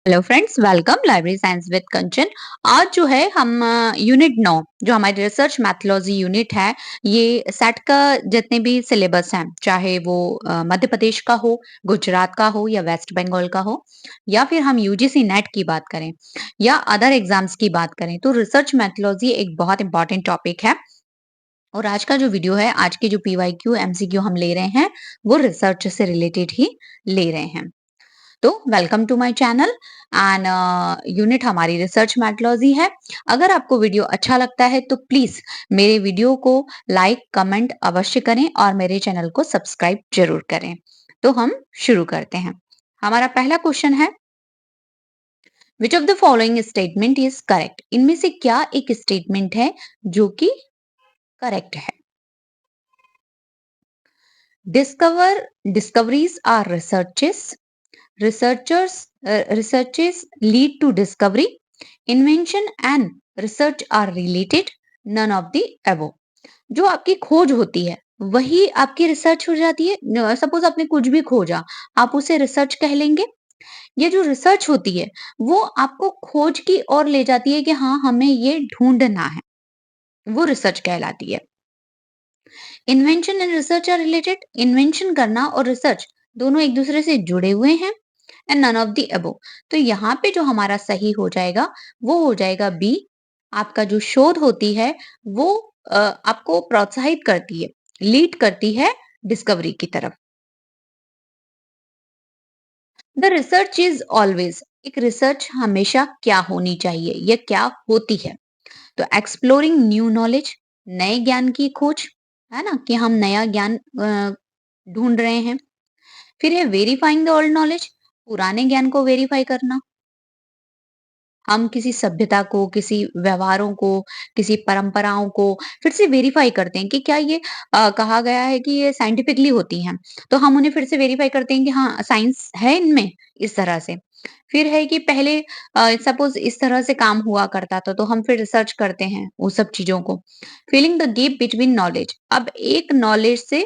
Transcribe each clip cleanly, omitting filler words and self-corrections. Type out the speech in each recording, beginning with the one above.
Hello friends, welcome library science with Kanchan. आज जो है हम यूनिट 9 जो हमारी रिसर्च मैथोलॉजी यूनिट है, ये सेट का जितने भी सिलेबस हैं, चाहे वो मध्य प्रदेश का हो, गुजरात का हो या वेस्ट बंगाल का हो, या फिर हम यूजीसी नेट की बात करें या अदर एग्जाम्स की बात करें, तो रिसर्च मैथोलॉजी एक बहुत इंपॉर्टेंट टॉपिक है। और आज का जो वीडियो है, आज के जो पीवाईक्यू एमसीक्यू हम ले रहे हैं, वो रिसर्च से रिलेटेड ही ले रहे हैं। तो welcome to my channel and unit हमारी रिसर्च मेथोडोलॉजी है। अगर आपको वीडियो अच्छा लगता है तो प्लीज मेरे वीडियो को लाइक कमेंट अवश्य करें और मेरे चैनल को सब्सक्राइब जरूर करें। तो हम शुरू करते हैं। हमारा पहला क्वेश्चन है, विच of the following statement is correct? इनमें से क्या एक स्टेटमेंट है जो कि करेक्ट है? Discover discoveries are researches, researches lead to discovery, invention and research are related, none of the above। जो आपकी खोज होती है वही आपकी रिसर्च हो जाती है। सपोज आपने कुछ भी खोजा, आप उसे रिसर्च कह लेंगे। ये जो रिसर्च होती है वो आपको खोज की ओर ले जाती है कि हाँ, हमें ये ढूंढना है, वो रिसर्च कहलाती है। Invention and research are related, invention करना और रिसर्च दोनों एक दूसरे से जुड़े हुए हैं। And none of the above, तो यहाँ पे जो हमारा सही हो जाएगा वो हो जाएगा बी। आपका जो शोध होती है वो आपको प्रोत्साहित करती है, लीड करती है डिस्कवरी की तरफ। द रिसर्च इज ऑलवेज, एक रिसर्च हमेशा क्या होनी चाहिए या क्या होती है? तो एक्सप्लोरिंग न्यू नॉलेज, नए ज्ञान की खोज, है ना, कि हम नया ज्ञान ढूंढ रहे हैं। फिर है वेरीफाइंग द ओल्ड नॉलेज, पुराने ज्ञान को वेरीफाई करना। हम किसी सभ्यता को, किसी व्यवहारों को, किसी परंपराओं को फिर से वेरीफाई करते हैं कि क्या ये कहा गया है कि ये साइंटिफिकली होती हैं, तो हम उन्हें फिर से वेरीफाई करते हैं कि हाँ, साइंस है इनमें, इस तरह से। फिर है कि पहले सपोज इस तरह से काम हुआ करता था, तो हम फिर रिसर्च करते हैं उस सब चीजों को। Filling the gap between knowledge, अब एक नॉलेज से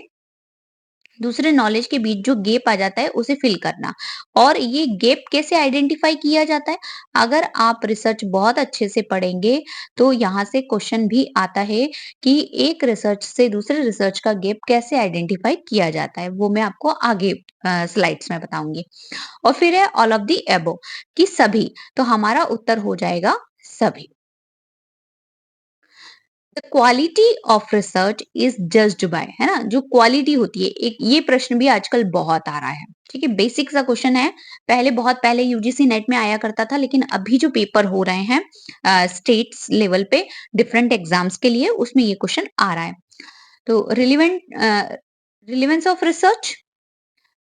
दूसरे नॉलेज के बीच जो गैप आ जाता है उसे फिल करना। और ये गैप कैसे आइडेंटिफाई किया जाता है? अगर आप रिसर्च बहुत अच्छे से पढ़ेंगे तो यहाँ से क्वेश्चन भी आता है कि एक रिसर्च से दूसरे रिसर्च का गैप कैसे आइडेंटिफाई किया जाता है, वो मैं आपको आगे स्लाइड्स में बताऊंगी। और फिर है ऑल ऑफ दी एबो, कि सभी, तो हमारा उत्तर हो जाएगा सभी। The quality of research is judged bye, है ना, जो क्वालिटी होती है, एक ये प्रश्न भी आजकल बहुत आ रहा है। ठीक है, बेसिक सा क्वेश्चन है। पहले बहुत पहले यूजीसी नेट में आया करता था, लेकिन अभी जो पेपर हो रहे हैं स्टेट्स लेवल पे डिफरेंट एग्जाम्स के लिए, उसमें ये क्वेश्चन आ रहा है। तो relevance of research,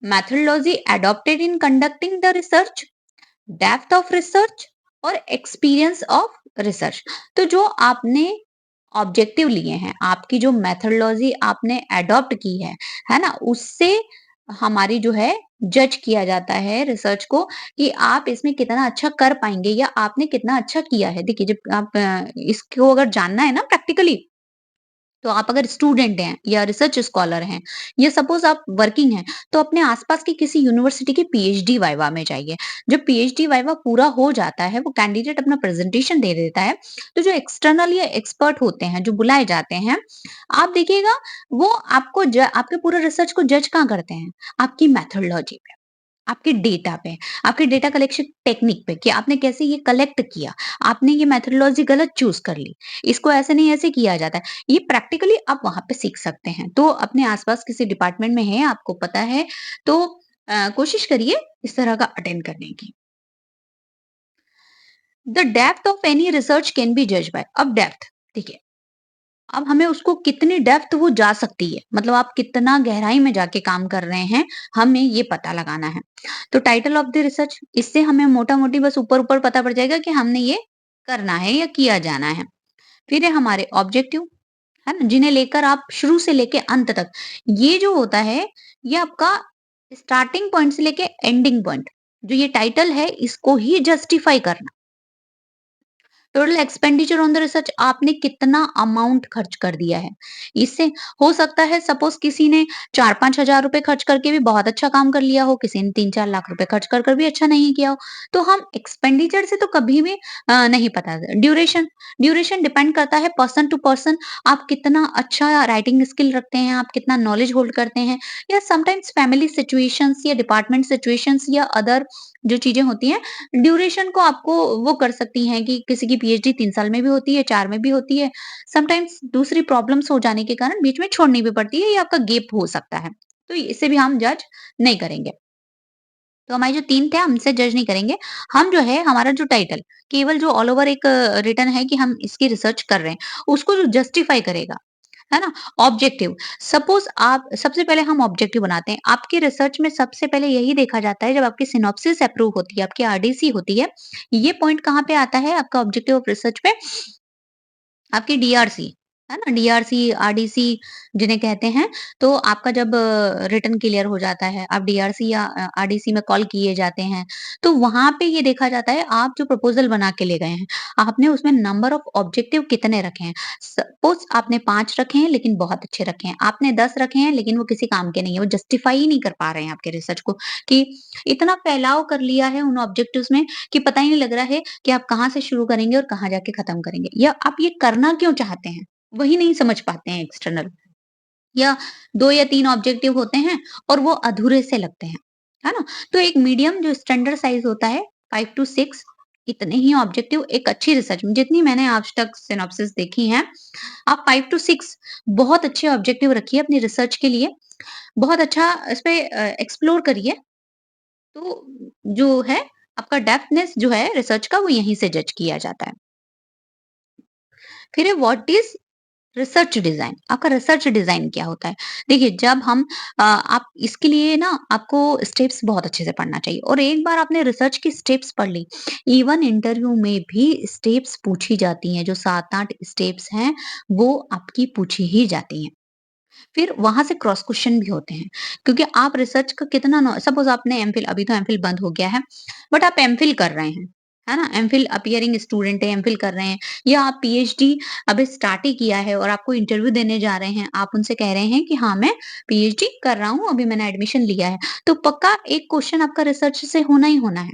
methodology adopted in conducting the research, depth of research और एक्सपीरियंस ऑफ रिसर्च। तो जो आपने ऑब्जेक्टिव लिए हैं, आपकी जो मेथोडोलॉजी आपने एडॉप्ट की है ना, उससे हमारी जो है जज किया जाता है रिसर्च को, कि आप इसमें कितना अच्छा कर पाएंगे या आपने कितना अच्छा किया है। देखिए, जब आप इसको अगर जानना है ना प्रैक्टिकली, तो आप अगर स्टूडेंट हैं या रिसर्च स्कॉलर हैं या सपोज आप वर्किंग हैं, तो अपने आसपास की किसी यूनिवर्सिटी के पीएचडी वाइवा में जाइए। जब पीएचडी वाइवा पूरा हो जाता है, वो कैंडिडेट अपना प्रेजेंटेशन दे देता है, तो जो एक्सटर्नल या एक्सपर्ट होते हैं जो बुलाए जाते हैं, आप देखिएगा वो आपको आपके पूरे रिसर्च को जज कहाँ करते हैं? आपकी मेथोडोलॉजी पे, आपके डेटा पे, आपके डेटा कलेक्शन टेक्निक पे, कि आपने कैसे ये कलेक्ट किया, आपने ये मेथोडोलॉजी गलत चूज कर ली, इसको ऐसे नहीं ऐसे किया जाता है। ये प्रैक्टिकली आप वहां पे सीख सकते हैं। तो अपने आसपास किसी डिपार्टमेंट में है, आपको पता है, तो कोशिश करिए इस तरह का अटेंड करने की। The depth of any research can be जज बाय, अब डेप्थ, ठीक है, अब हमें उसको कितनी डेप्थ वो जा सकती है, मतलब आप कितना गहराई में जाके काम कर रहे हैं, हमें ये पता लगाना है। तो टाइटल ऑफ द रिसर्च, इससे हमें मोटा मोटी बस ऊपर ऊपर पता पड़ जाएगा कि हमने ये करना है या किया जाना है। फिर है हमारे ऑब्जेक्टिव, है ना, जिन्हें लेकर आप शुरू से लेके अंत तक, ये जो होता है ये आपका स्टार्टिंग पॉइंट से लेके एंडिंग पॉइंट, जो ये टाइटल है इसको ही जस्टिफाई करना। Total expenditure on the research आपने कितना अमाउंट खर्च कर दिया है। इससे हो सकता है सपोज़ किसी ने 4-5 हज़ार रुपए खर्च करके भी बहुत अच्छा काम कर लिया हो, किसी ने 3-4 लाख रुपए खर्च कर कर भी अच्छा नहीं किया हो। तो हम एक्सपेंडिचर से तो कभी भी नहीं पता ड्यूरेशन ड्यूरेशन डिपेंड करता है पर्सन टू पर्सन। आप कितना अच्छा राइटिंग स्किल रखते हैं, आप कितना नॉलेज होल्ड करते हैं या समटाइम्स फैमिली सिचुएशंस या डिपार्टमेंट सिचुएशंस या अदर जो चीज़ें होती हैं ड्यूरेशन को आपको वो कर सकती हैं कि किसी की पीएचडी 3 साल में भी होती है, 4 में भी होती है। समटाइम्स दूसरी प्रॉब्लम्स हो जाने के कारण बीच में छोड़नी भी पड़ती है या आपका गैप हो सकता है। तो इसे भी हम जज नहीं करेंगे। तो हमारे जो 3 थे हम इसे जज नहीं करेंगे। हम जो है हमारा जो टाइटल केवल जो ऑल ओवर एक रिटन है कि हम इसकी रिसर्च कर रहे हैं, उसको जो जस्टिफाई करेगा, है ना? ऑब्जेक्टिव सपोज़ आप सबसे पहले हम ऑब्जेक्टिव बनाते हैं। आपकी रिसर्च में सबसे पहले यही देखा जाता है जब आपकी सिनॉप्सिस अप्रूव होती है, आपकी आरडीसी होती है, ये पॉइंट कहाँ पे आता है आपका ऑब्जेक्टिव ऑफ रिसर्च पे आपकी डीआरसी, है ना? डीआरसी, आरडीसी जिन्हें कहते हैं, तो आपका जब रिटन क्लियर हो जाता है, आप डीआरसी या आरडीसी में कॉल किए जाते हैं, तो वहाँ पे ये देखा जाता है आप जो प्रपोज़ल बना के ले गए हैं, आपने उसमें नंबर ऑफ ऑब्जेक्टिव कितने रखे हैं। सपोज़ आपने 5 रखे हैं लेकिन बहुत अच्छे रखे हैं, आपने 10 रखे हैं लेकिन वो किसी काम के नहीं है, वो जस्टिफाई ही नहीं कर पा रहे हैं आपके रिसर्च को कि इतना फैलाव कर लिया है उन ऑब्जेक्टिव्स में कि पता ही नहीं लग रहा है कि आप कहाँ से शुरू करेंगे और कहाँ जाके खत्म करेंगे या आप ये करना क्यों चाहते हैं? वही नहीं समझ पाते हैं एक्सटर्नल या 2 या 3 ऑब्जेक्टिव होते हैं और वो अधूरे से लगते हैं, है ना? तो एक मीडियम जो स्टैंडर्ड साइज़ होता है 5 टू 6 इतने ही ऑब्जेक्टिव एक अच्छी रिसर्च में जितनी मैंने आज तक सिनॉप्सिस देखी हैं, आप 5 टू 6 बहुत अच्छे ऑब्जेक्टिव रखिए अपनी रिसर्च के लिए, बहुत अच्छा इस पे एक्सप्लोर करिए, तो जो है आपका डेप्थनेस जो है रिसर्च का वो यहीं से जज किया जाता है। फिर है व्हाट इज़ रिसर्च डिज़ाइन, आपका रिसर्च डिज़ाइन क्या होता है? देखिए जब हम आप इसके लिए ना आपको स्टेप्स बहुत अच्छे से पढ़ना चाहिए और एक बार आपने रिसर्च की स्टेप्स पढ़ ली, इवन इंटरव्यू में भी स्टेप्स पूछी जाती हैं, जो 7-8 स्टेप्स हैं, वो आपकी पूछी ही जाती हैं। फिर वहाँ से क्रॉस क्वेश्चन भी होते हैं, क्योंकि आप रिसर्च का कितना नॉ सपोज़ आपने एमफिल अभी तो एमफिल बंद हो गया है, बट आप एमफिल कर रहे हैं, है ना? एमफिल अपीयरिंग स्टूडेंट है, एमफिल कर रहे हैं या आप पीएचडी अभी स्टार्ट ही किया है और आपको इंटरव्यू देने जा रहे हैं, आप उनसे कह रहे हैं कि हाँ, मैं पीएचडी कर रहा हूँ, अभी मैंने एडमिशन लिया है, तो पक्का एक क्वेश्चन आपका रिसर्च से होना ही होना है।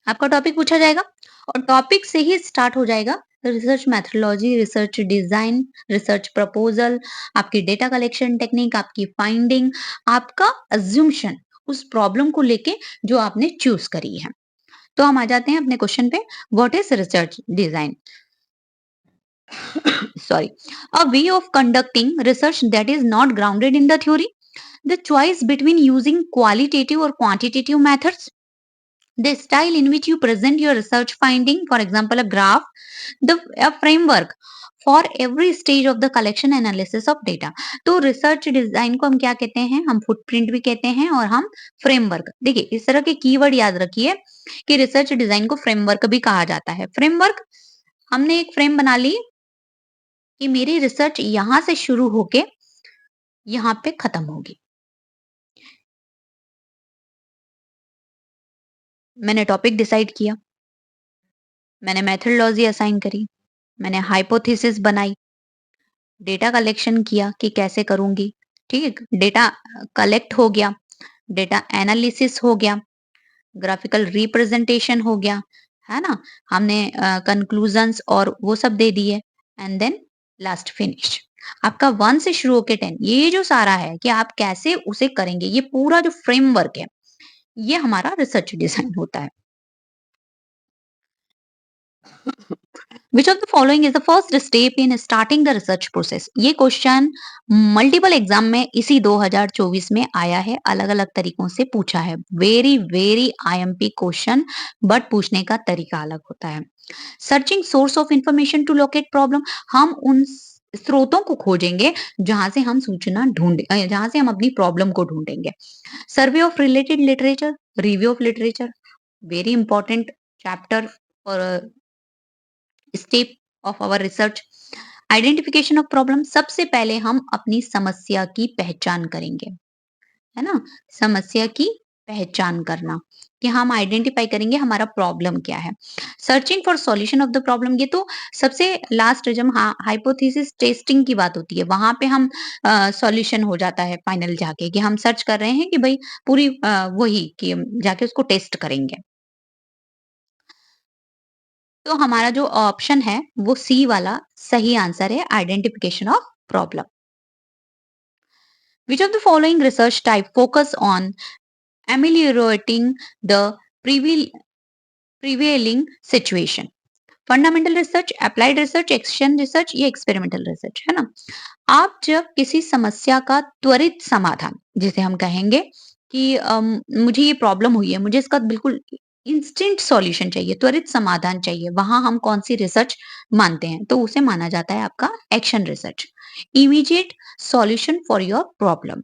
आपका टॉपिक पूछा जाएगा और टॉपिक से ही स्टार्ट हो जाएगा research methodology, research design, research proposal, आपकी डेटा कलेक्शन टेक्निक, आपकी फाइंडिंग, आपका अज्यूमशन उस प्रॉब्लम को लेके जो आपने चूज करी है। तो हम आ जाते हैं अपने क्वेश्चन पे what is research design sorry a way of conducting research that is not grounded in the theory the choice between using qualitative और quantitative methods the style in which you present your research finding, for example, a graph, a framework for every stage of the collection analysis of data. तो research design को हम क्या कहते हैं? हम footprint भी कहते हैं और हम फ्रेमवर्क। देखिए इस तरह के कीवर्ड याद रखिए कि रिसर्च डिजाइन को फ्रेमवर्क भी कहा जाता है। फ्रेमवर्क हमने एक फ्रेम बना ली कि मेरी रिसर्च यहाँ से शुरू होके यहाँ पे खत्म होगी। मैंने टॉपिक डिसाइड किया, मैंने मेथोडोलॉजी असाइन करी, मैंने हाइपोथेसिस बनाई, डेटा कलेक्शन किया कि कैसे करूँगी, ठीक है? डेटा कलेक्ट हो गया, डेटा एनालिसिस हो गया, ग्राफिकल रिप्रेजेंटेशन हो गया, है ना? हमने कंक्लूजन्स और वो सब दे दिए एंड देन लास्ट फिनिश। आपका 1 से शुरू होके 10 ये जो सारा है कि आप कैसे उसे करेंगे, ये पूरा जो फ्रेमवर्क है, ये हमारा रिसर्च डिजाइन होता है। Which of the following is the first step in starting the research process? ये क्वेश्चन मल्टीपल एग्जाम में इसी 2024 में आया है, अलग-अलग तरीकों से पूछा है। Very very IMP question but पूछने का तरीका अलग होता है। Searching source of information to locate problem हम उन स्रोतों को खोजेंगे जहां से हम सूचना ढूंढे जहां से हम अपनी प्रॉब्लम को ढूंढेंगे। Survey of related literature, review of literature, very important chapter और step of our research. Identification of problem सबसे पहले हम अपनी समस्या की पहचान करेंगे, है ना? समस्या की पहचान करना कि हम आइडेंटिफाई करेंगे हमारा प्रॉब्लम क्या है। Searching for solution of the problem, ये तो सबसे लास्ट जब हाइपोथेसिस टेस्टिंग की बात होती है वहां पे हम सॉल्यूशन हो जाता है फाइनल जाके कि हम सर्च कर रहे हैं कि भाई पूरी वही कि हम जाके उसको टेस्ट करेंगे। तो हमारा जो ऑप्शन है वो सी वाला सही आंसर है, identification of problem. Which of the following research type focus on ameliorating the prevail- prevailing situation? Fundamental research, applied research, action research, ये एक्सपेरिमेंटल रिसर्च है ना। आप जब किसी समस्या का त्वरित समाधान, जिसे हम कहेंगे कि मुझे ये प्रॉब्लम हुई है, मुझे इसका बिल्कुल इंस्टेंट सॉल्यूशन चाहिए, त्वरित समाधान चाहिए, वहां हम कौन सी रिसर्च मानते हैं? तो उसे माना जाता है आपका action research, immediate solution for your problem.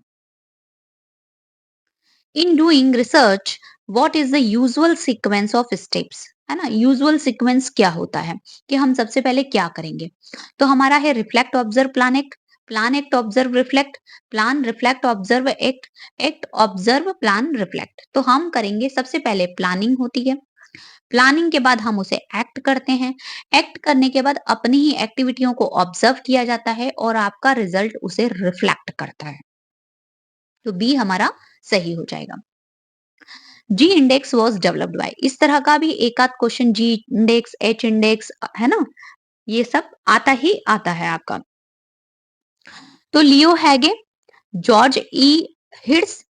In doing research what is the usual sequence of steps, है ना। यूजुअल सीक्वेंस क्या होता है कि हम सबसे पहले क्या करेंगे? तो हमारा है reflect, observe, plan act, observe, reflect, plan, reflect, observe, act, act, observe, plan, reflect. तो हम करेंगे सबसे पहले प्लानिंग होती है, प्लानिंग के बाद हम उसे एक्ट करते हैं, एक्ट करने के बाद अपनी ही एक्टिविटियों को ऑब्जर्व किया जाता है और आपका रिजल्ट उसे रिफ्लेक्ट करता है। तो बी हमारा सही हो जाएगा। जी इंडेक्स वाज डेवलप्ड बाय, इस तरह का भी एक आध क्वेश्चन जी इंडेक्स, एच इंडेक्स, है ना, ये सब आता ही आता है आपका। तो लियो हैगे, जॉर्ज ई हिट्स,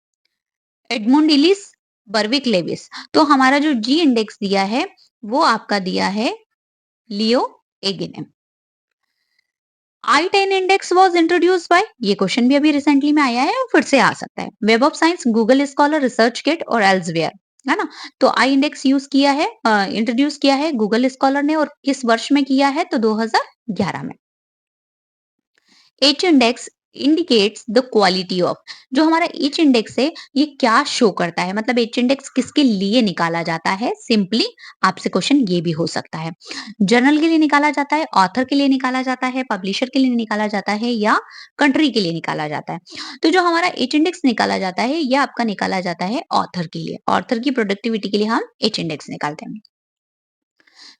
एडमुंड इलिस, बर्विक लेविस। तो हमारा जो जी इंडेक्स दिया है वो आपका दिया है लियो एगे ने। आई 10 इंडेक्स वाज इंट्रोड्यूस्ड बाय, ये क्वेश्चन भी अभी रिसेंटली में आया है और फिर से आ सकता है। Web of science, Google scholar, research kit और एल्सवेयर, है ना। तो आई इंडेक्स यूज किया है, इंट्रोड्यूस किया है गूगल स्कॉलर ने, और किस वर्ष में किया है? तो 2011 में। H index indicates the quality of, जो हमारा एच इंडेक्स है ये क्या शो करता है, मतलब एच इंडेक्स किसके लिए निकाला जाता है? सिंपली आपसे क्वेश्चन ये भी हो सकता है, जर्नल के लिए निकाला जाता है, ऑथर के लिए निकाला जाता है, पब्लिशर के लिए निकाला जाता है, या कंट्री के लिए निकाला जाता है। तो जो हमारा एच इंडेक्स निकाला जाता है ये आपका निकाला जाता है ऑथर के लिए, ऑथर की प्रोडक्टिविटी के लिए हम एच इंडेक्स निकालते हैं।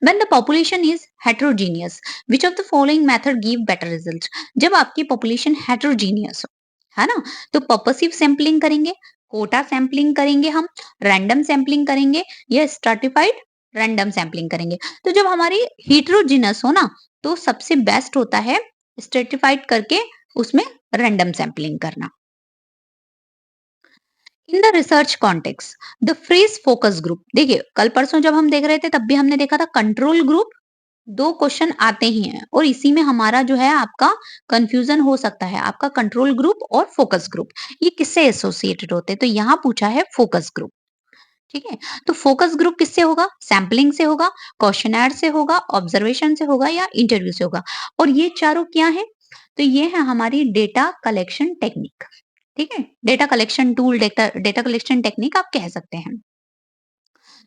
When the population is heterogeneous, which of the following method give better result? जब आपकी population heterogeneous हो, है ना, तो पर्पसिव सैंपलिंग करेंगे, कोटा सैंपलिंग करेंगे, हम रैंडम सैंपलिंग करेंगे, या स्ट्रैटिफाइड रैंडम सैंपलिंग करेंगे। तो जब हमारी heterogeneous हो ना, तो सबसे बेस्ट होता है स्ट्रेटिफाइड करके उसमें रैंडम सैंपलिंग करना। In the research context the phrase focus group, देखिए कल परसों जब हम देख रहे थे तब भी हमने देखा था कंट्रोल ग्रुप, दो क्वेश्चन आते ही हैं और इसी में हमारा जो है आपका कंफ्यूजन हो सकता है, आपका कंट्रोल ग्रुप और फोकस ग्रुप ये किससे एसोसिएटेड होते हैं? तो यहाँ पूछा है फोकस ग्रुप, ठीक है। तो फोकस ग्रुप किससे होगा? सैम्पलिंग से होगा, क्वेश्चनर से होगा, ऑब्जर्वेशन से होगा, या इंटरव्यू से होगा। और ये चारों क्या है? तो ये है हमारी डेटा कलेक्शन टेक्निक, ठीक है, data collection tool, data data collection technique आप कह सकते हैं।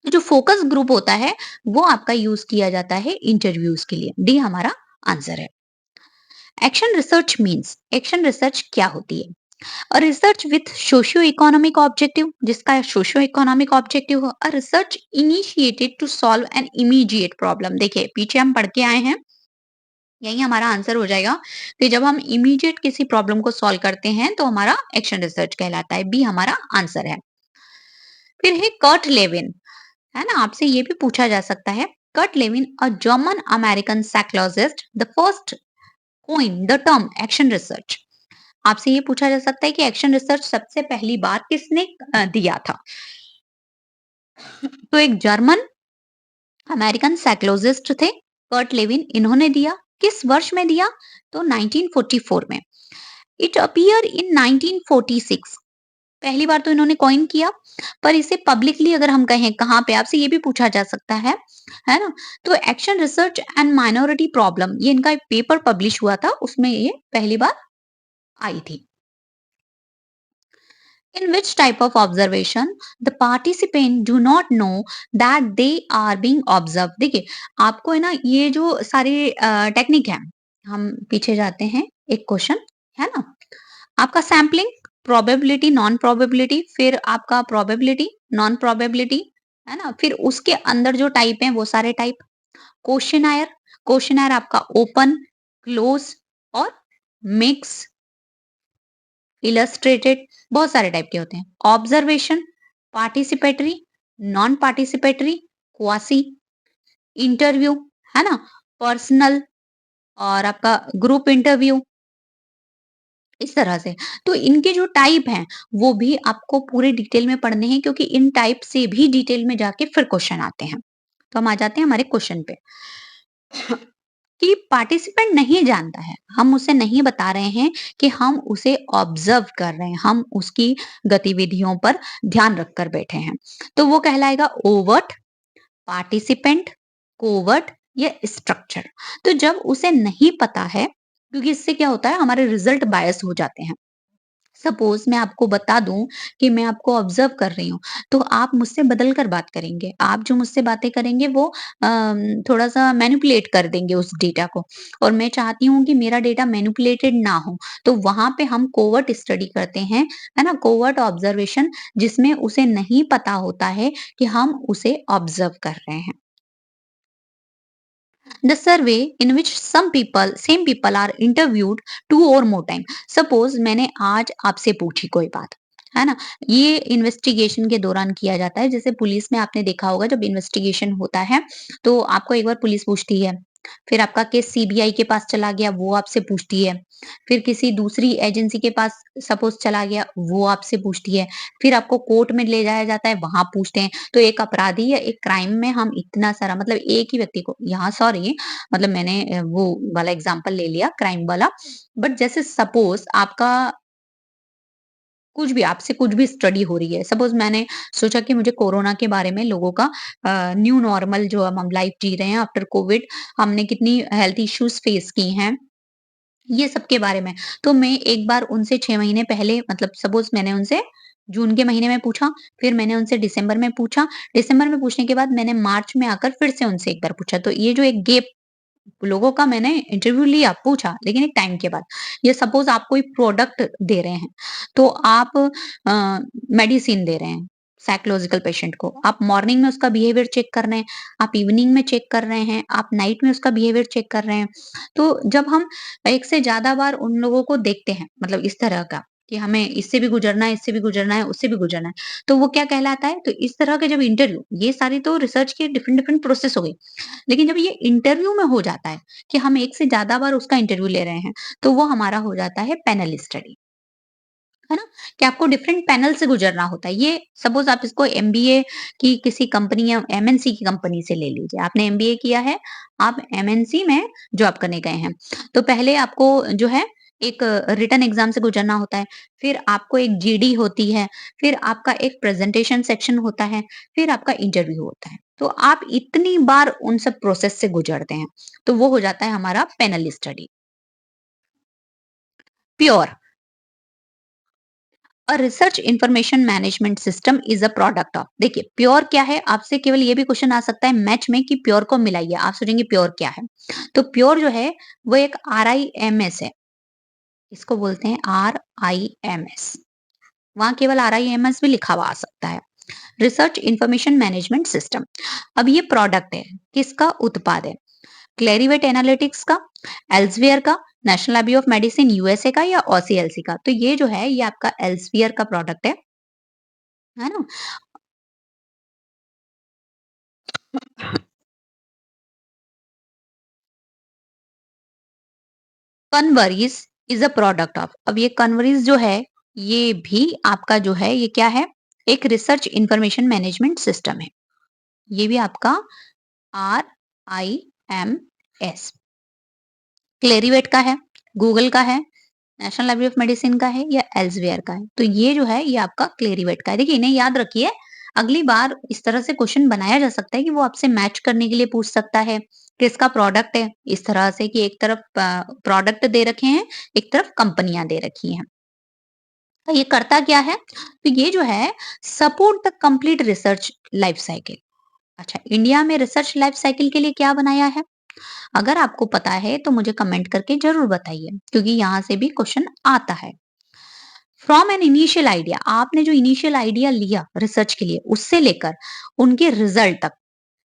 तो जो फोकस ग्रुप होता है वो आपका यूज किया जाता है इंटरव्यूज के लिए, डी हमारा आंसर है। Action research means, action research क्या होती है? A research with socio economic objective, जिसका सोशियो इकोनॉमिक ऑब्जेक्टिव हो, a research initiated to solve an immediate problem. देखिए पीछे हम पढ़ के आए हैं, यही हमारा आंसर हो जाएगा कि जब हम इमीडिएट किसी प्रॉब्लम को सॉल्व करते हैं तो हमारा एक्शन रिसर्च कहलाता है, बी हमारा आंसर है। फिर है कर्ट लेविन, है ना, आपसे ये भी पूछा जा सकता है। Kurt Lewin, a German American psychologist, the first coin the term action research. आपसे ये पूछा जा सकता है कि एक्शन रिसर्च सबसे पहली बार किसने दिया था? तो एक जर्मन अमेरिकन साइकोलॉजिस्ट थे कर्ट लेविन, इन्होंने दिया। किस वर्ष में दिया? तो 1944 में। इट अपीयर इन 1946, पहली बार तो इन्होंने कॉइन किया, पर इसे पब्लिकली अगर हम कहें कहाँ पे, आपसे ये भी पूछा जा सकता है ना। तो action research and minority problem, ये इनका एक पेपर पब्लिश हुआ था, उसमें ये पहली बार आई थी। In which type of observation the participant do not know that they are being observed? देखिए आपको है ना ये जो सारे टेक्निक है, हम पीछे जाते हैं, एक क्वेश्चन है ना, आपका सैम्पलिंग, प्रोबेबिलिटी, नॉन प्रोबेबिलिटी, फिर आपका प्रोबेबिलिटी, नॉन प्रोबेबिलिटी, है ना? फिर उसके अंदर जो टाइप हैं वो सारे टाइप, क्वेश्चनायर, क्वेश्चनायर आपका ओपन, क्लोज और मिक्स, इलस्ट्रेटेड, बहुत सारे टाइप के होते हैं। Observation, participatory, non participatory, quasi, interview, है ना? पर्सनल और आपका ग्रुप इंटरव्यू, इस तरह से। तो इनके जो टाइप हैं, वो भी आपको पूरे डिटेल में पढ़ने हैं क्योंकि इन टाइप से भी डिटेल में जाके फिर क्वेश्चन आते हैं। तो हम आ जाते हैं हमारे क्वेश्चन पे कि पार्टिसिपेंट नहीं जानता है, हम उसे नहीं बता रहे हैं कि हम उसे ऑब्जर्व कर रहे हैं, हम उसकी गतिविधियों पर ध्यान रखकर बैठे हैं। तो वो कहलाएगा ओवर्ट, पार्टिसिपेंट, कोवर्ट या स्ट्रक्चर। तो जब उसे नहीं पता है, क्योंकि इससे क्या होता है हमारे रिजल्ट बायस हो जाते हैं। सपोज मैं आपको बता दूं कि मैं आपको ऑब्जर्व कर रही हूँ, तो आप मुझसे बदल कर बात करेंगे, आप जो मुझसे बातें करेंगे वो थोड़ा सा मैनिपुलेट कर देंगे उस डेटा को, और मैं चाहती हूँ कि मेरा डेटा मैनिपुलेटेड ना हो। तो वहां पे हम कोवर्ट स्टडी करते हैं, है ना, कोवर्ट ऑब्जर्वेशन, जिसमें उसे नहीं पता होता है कि हम उसे ऑब्जर्व कर रहे हैं। The survey in which same people are interviewed two or more time. Suppose मैंने आज आपसे पूछी कोई बात, है ना? ये इन्वेस्टिगेशन के दौरान किया जाता है। जैसे पुलिस में आपने देखा होगा जब इन्वेस्टिगेशन होता है, तो आपको एक बार पुलिस पूछती है, फिर आपका केस सीबीआई के पास चला गया, वो आपसे पूछती है, फिर किसी दूसरी एजेंसी के पास सपोज चला गया, वो आपसे पूछती है, फिर आपको कोर्ट में ले जाया जाता है, वहां पूछते हैं। तो एक अपराधी या एक क्राइम में हम इतना सारा, मतलब एक ही व्यक्ति को, यहाँ सॉरी, मतलब मैंने वो वाला एग्जांपल ले लिया क्राइम वाला। बट जैसे सपोज आपका कुछ भी, आपसे कुछ भी स्टडी हो रही है, सपोज मैंने सोचा कि मुझे कोरोना के बारे में, लोगों का न्यू नॉर्मल जो अब हम लाइफ जी रहे हैं आफ्टर कोविड, हमने कितनी हेल्थ इश्यूज फेस की हैं, ये सब के बारे में। तो मैं एक बार उनसे 6 महीने पहले, मतलब सपोज़ मैंने उनसे जून के महीने में पूछा, फिर मैंने उनसे दिसंबर में पूछा, दिसंबर में पूछने के बाद मैंने मार्च में आकर फिर से उनसे एक बार पूछा। तो ये जो एक गैप, लोगों का मैंने इंटरव्यू लिया, पूछा, लेकिन एक टाइम के बाद। या सपोज़ आप कोई प्रोडक्ट दे रहे हैं, तो आप मेडिसिन दे रहे हैं साइकोलॉजिकल पेशेंट को। आप मॉर्निंग में उसका बिहेवियर चेक कर रहे हैं, आप इवनिंग में चेक कर रहे हैं, आप नाइट में उसका बिहेवियर चेक कर रहे हैं। तो जब हम एक से ज़्यादा बार उन लोगों को देखते हैं, मतलब इस तरह का कि हमें इससे भी गुज़रना है, इससे भी गुज़रना है, उससे भी गुज़रना है, तो वो क्या कहलाता है? तो इस तरह के जब इंटरव्यू, ये सारी तो रिसर्च की डिफरेंट डिफरेंट प्रोसेस हो गई। लेकिन जब ये इंटरव्यू में हो जाता है कि हम एक से ज़्यादा बार उसका इंटरव्यू ले रहे हैं, तो वो हमारा हो जाता है पैनल स्टडी, है ना? कि आपको डिफरेंट पैनल से गुजरना होता है। ये सपोज़ आप इसको एमबीए की किसी कंपनी या एमएनसी की कंपनी से ले लीजिए। आपने एमबीए किया है, आप एमएनसी में जॉब करने गए हैं। तो पहले आपको जो है एक रिटन एग्ज़ाम से गुजरना होता है, फिर आपको एक जीडी होती है, फिर आपका एक प्रेज़ेंटेशन सेक्शन होता है, फिर आपका इंटरव्यू होता है। तो आप इतनी बार उन सब प्रोसेस से गुजरते हैं, तो वो हो जाता है हमारा panel study. Pure a research information management system is a product of, देखिए प्योर क्या है, आपसे केवल ये भी क्वेश्चन आ सकता है मैच में कि प्योर को मिलाइए, आप सोचेंगे प्योर क्या है। तो प्योर जो है वो एक आरआईएमएस है, इसको बोलते हैं आरआईएमएस। वहां केवल आरआईएमएस भी लिखा हुआ आ सकता है, रिसर्च इंफॉर्मेशन मैनेजमेंट सिस्टम। अब ये प्रोडक्ट है, किसका उत्पाद है? क्लेरिवेट एनालिटिक्स का, एल्सवियर का, national library of medicine USA का या ओसीएलसी का। तो ये जो है ये आपका एल्सवियर का प्रोडक्ट है ना? कन्वरीज इज अ प्रोडक्ट ऑफ, अब ये कन्वरीज जो है ये भी आपका जो है ये क्या है, एक रिसर्च इंफॉर्मेशन मैनेजमेंट सिस्टम है। ये भी आपका आर आई एम एस, क्लेरिवेट का है, गूगल का है, नेशनल लाइब्रेरी ऑफ मेडिसिन का है या एल्सवेयर का है। तो ये जो है ये आपका क्लेरिवेट का है। देखिए इन्हें याद रखिए, अगली बार इस तरह से क्वेश्चन बनाया जा सकता है कि वो आपसे मैच करने के लिए पूछ सकता है किसका प्रोडक्ट है, इस तरह से कि एक तरफ प्रोडक्ट दे रखे हैं, एक तरफ कंपनियां दे रखी हैं। तो ये करता क्या है? तो ये जो है support the complete research life cycle. अच्छा, इंडिया में रिसर्च लाइफ साइकिल के लिए क्या बनाया है? अगर आपको पता है तो मुझे कमेंट करके जरूर बताइए क्योंकि यहाँ से भी क्वेश्चन आता है। फ्रॉम एन इनिशियल आइडिया, आपने जो इनिशियल आइडिया लिया रिसर्च के लिए, उससे लेकर उनके रिजल्ट तक,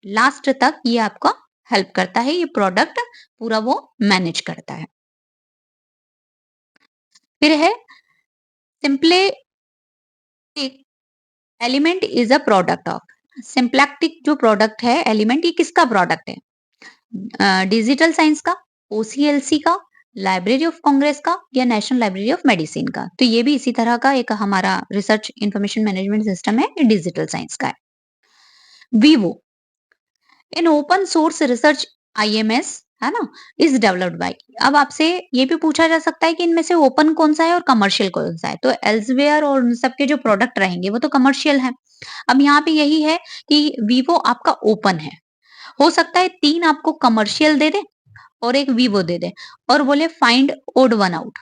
लास्ट तक ये आपका हेल्प करता है, ये प्रोडक्ट पूरा वो मैनेज करता है। फिर है symplectic element is a product of. Symplectic जो प्रोडक्ट है एलिमेंट, ये किसका प्रोडक्ट है? डिजिटल साइंस का, ओसीएलसी का, लाइब्रेरी ऑफ कांग्रेस का, या नेशनल लाइब्रेरी ऑफ मेडिसिन का। तो ये भी इसी तरह का एक हमारा रिसर्च इंफॉर्मेशन मैनेजमेंट सिस्टम है, ये डिजिटल साइंस का है। Vivo in open source research IMS, है ना, इज डेवलप्ड बाय। अब आपसे ये भी पूछा जा सकता है कि इनमें से ओपन कौन सा है और कमर्शियल कौन सा है। तो एल्सवेयर और उन सबके जो प्रोडक्ट रहेंगे वो तो कमर्शियल है। अब यहाँ पे यही है कि वीवो आपका ओपन है। हो सकता है 3 आपको कमर्शियल दे दे और 1 वीवो दे दे और बोले फाइंड ओड वन आउट।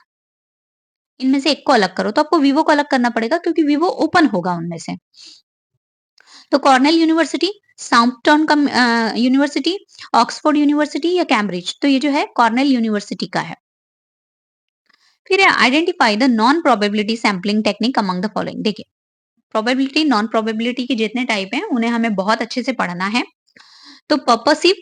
इनमें से एक को अलग करो, तो आपको वीवो को अलग करना पड़ेगा क्योंकि वीवो ओपन होगा उनमें से। तो Cornell University, Southern University, Oxford University या कैम्ब्रिज, तो ये जो है कॉर्नेल यूनिवर्सिटी का है। फिर है identify the non probability sampling technique among the following. देखिए, प्रोबेबिलिटी नॉन प्रोबेबिलिटी के जितने टाइप हैं उन्हें हमें बहुत अच्छे से पढ़ना है। तो पर्पसिव,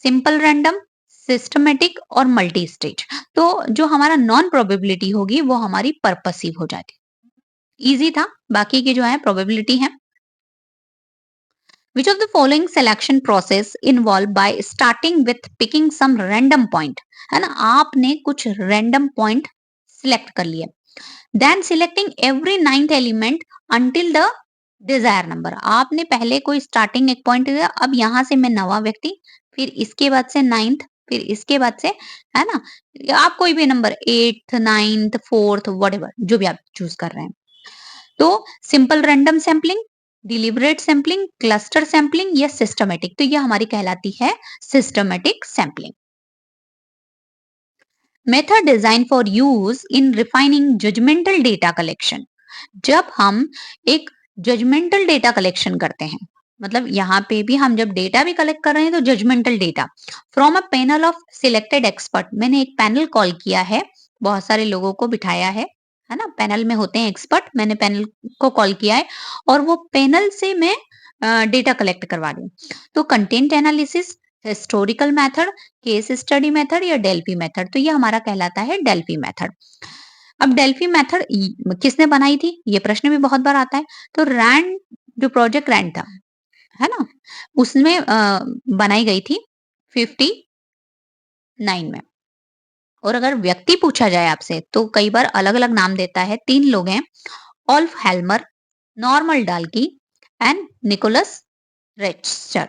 सिंपल रैंडम, सिस्टमैटिक और मल्टी स्टेज। तो जो हमारा नॉन प्रोबेबिलिटी होगी वो हमारी पर्पसिव हो जाती। इजी था, बाकी के जो है प्रोबेबिलिटी है। Which of the following selection process involved by starting with picking some random point? है ना, आपने कुछ random point select कर लिया, then selecting every ninth element until the desired number। आपने पहले कोई starting एक point दिया, अब यहाँ से मैं नवा व्यक्ति, फिर इसके बाद से नाइन्थ, फिर इसके बाद से, है ना, आप कोई भी number, eighth, ninth, fourth, what जो भी आप चूज कर रहे हैं। तो simple random sampling, deliberate sampling, cluster sampling या सिस्टमैटिक, तो ये हमारी कहलाती है systematic sampling. Method design for use in refining judgmental data collection. जब हम एक जजमेंटल डेटा कलेक्शन करते हैं, मतलब यहाँ पे भी हम जब डेटा भी कलेक्ट कर रहे हैं तो judgmental data from a panel of selected expert. मैंने एक पैनल कॉल किया है, बहुत सारे लोगों को बिठाया है ना, पैनल में होते हैं एक्सपर्ट, मैंने पैनल को कॉल किया है और वो पैनल से मैं डेटा कलेक्ट करवा रही हूँ। तो content analysis, historical method, case study method या डेल्फी मेथड, तो ये हमारा कहलाता है डेल्फी मेथड। अब डेल्फी मेथड किसने बनाई थी, ये प्रश्न भी बहुत बार आता है। तो रैंड, जो प्रोजेक्ट रैंड था, है ना, उसमें बनाई गई थी 59 में। और अगर व्यक्ति पूछा जाए आपसे तो कई बार अलग अलग नाम देता है। 3 लोग हैं, ऑल्फ हेल्मर, नॉर्मल डाल्की एंड निकोलस रेचस्टर।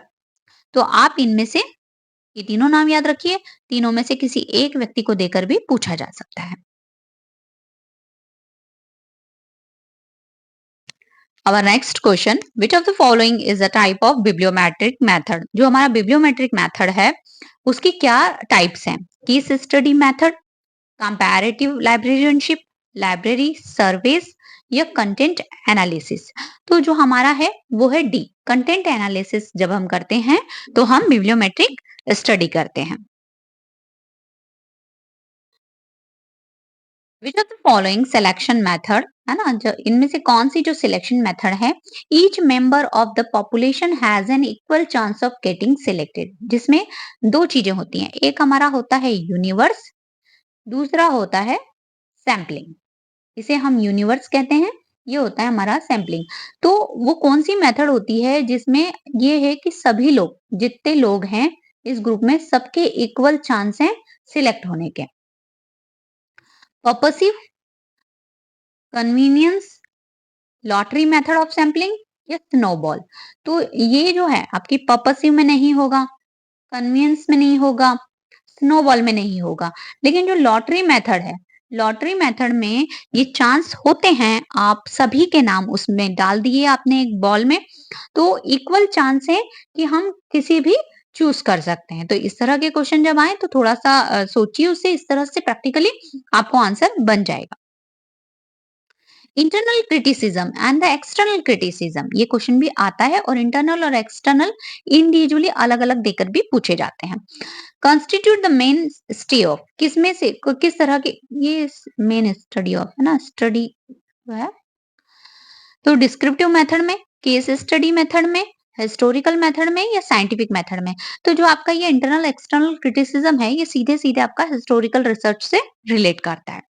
तो आप इनमें से ये तीनों नाम याद रखिए, तीनों में से किसी एक व्यक्ति को देकर भी पूछा जा सकता है। Our next question, which of the following is a type of bibliometric method? जो हमारा bibliometric method है उसकी क्या टाइप्स हैं? Case study method, comparative librarianship, library surveys या कंटेंट एनालिसिस। तो जो हमारा है वो है डी, कंटेंट एनालिसिस। जब हम करते हैं तो हम बिब्लियोमेट्रिक स्टडी करते हैं। विच of the following selection method, है ना, जो इनमें से कौन सी जो सिलेक्शन मेथड है, each member of the population has an equal chance of getting selected. जिसमें दो चीजें होती हैं, एक हमारा होता है यूनिवर्स, दूसरा होता है सैम्पलिंग। इसे हम यूनिवर्स कहते हैं, ये होता है हमारा सैम्पलिंग। तो वो कौन सी मेथड होती है जिसमें ये है कि सभी लोग, जितने लोग हैं इस ग्रुप में, सबके इक्वल चांस हैं सिलेक्ट होने के। Purposive, convenience, lottery method of sampling या स्नोबॉल। तो ये जो है आपकी पर्पसिव में नहीं होगा, कन्वीनियंस में नहीं होगा, स्नोबॉल में नहीं होगा। लेकिन जो लॉटरी मेथड है, लॉटरी मेथड में ये चांस होते हैं, आप सभी के नाम उसमें डाल दिए आपने एक बॉल में, तो इक्वल चांस है कि हम किसी भी चूज कर सकते हैं। तो इस तरह के क्वेश्चन जब आए तो थोड़ा सा सोचिए उससे, इस तरह से प्रैक्टिकली आपको आंसर बन जाएगा। Internal criticism and the external criticism, ये क्वेश्चन भी आता है और इंटरनल और एक्सटर्नल इंडिविजुअली अलग अलग देकर भी पूछे जाते हैं। Constitute the main stay of, किसमें से किस तरह के, ये मेन स्टडी ऑफ है ना, स्टडी है। तो डिस्क्रिप्टिव मेथड में, केस स्टडी मेथड में, हिस्टोरिकल मेथड में या साइंटिफिक मेथड में। तो जो आपका ये इंटरनल एक्सटर्नल क्रिटिसिज्म है, ये सीधे सीधे आपका हिस्टोरिकल रिसर्च से रिलेट करता है।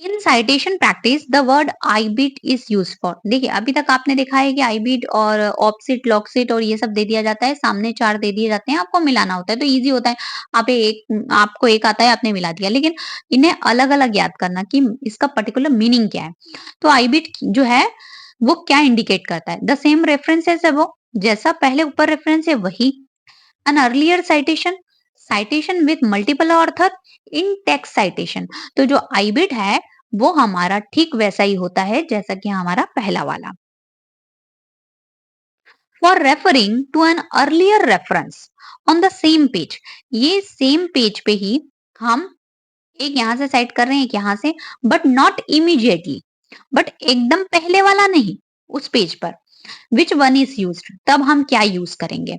In citation practice the word ibid is use for, देखिए अभी तक आपने देखा है कि आई बीट और ऑप्सिट लॉक्सिट और ये सब दे दिया जाता है, सामने चार दे दिए जाते हैं, आपको मिलाना होता है तो इजी होता है। आप एक, आपको एक आता है, आपने मिला दिया, लेकिन इन्हें अलग अलग याद करना कि इसका पर्टिकुलर मीनिंग क्या है। तो आई बीट जो है वो क्या इंडिकेट करता है, द सेम रेफरेंस है वो, जैसा पहले ऊपर रेफरेंस है वही। An earlier citation, citation with multiple author in text citation, तो जो आईबिट है वो हमारा ठीक वैसा ही होता है जैसा कि हमारा पहला वाला। For referring to an earlier reference on the same page, ये सेम पेज पे ही हम एक यहां से साइट कर रहे हैं, एक यहां से, बट नॉट इमीडिएटली, बट एकदम पहले वाला नहीं, उस पेज पर। विच वन इज यूज, तब हम क्या यूज करेंगे,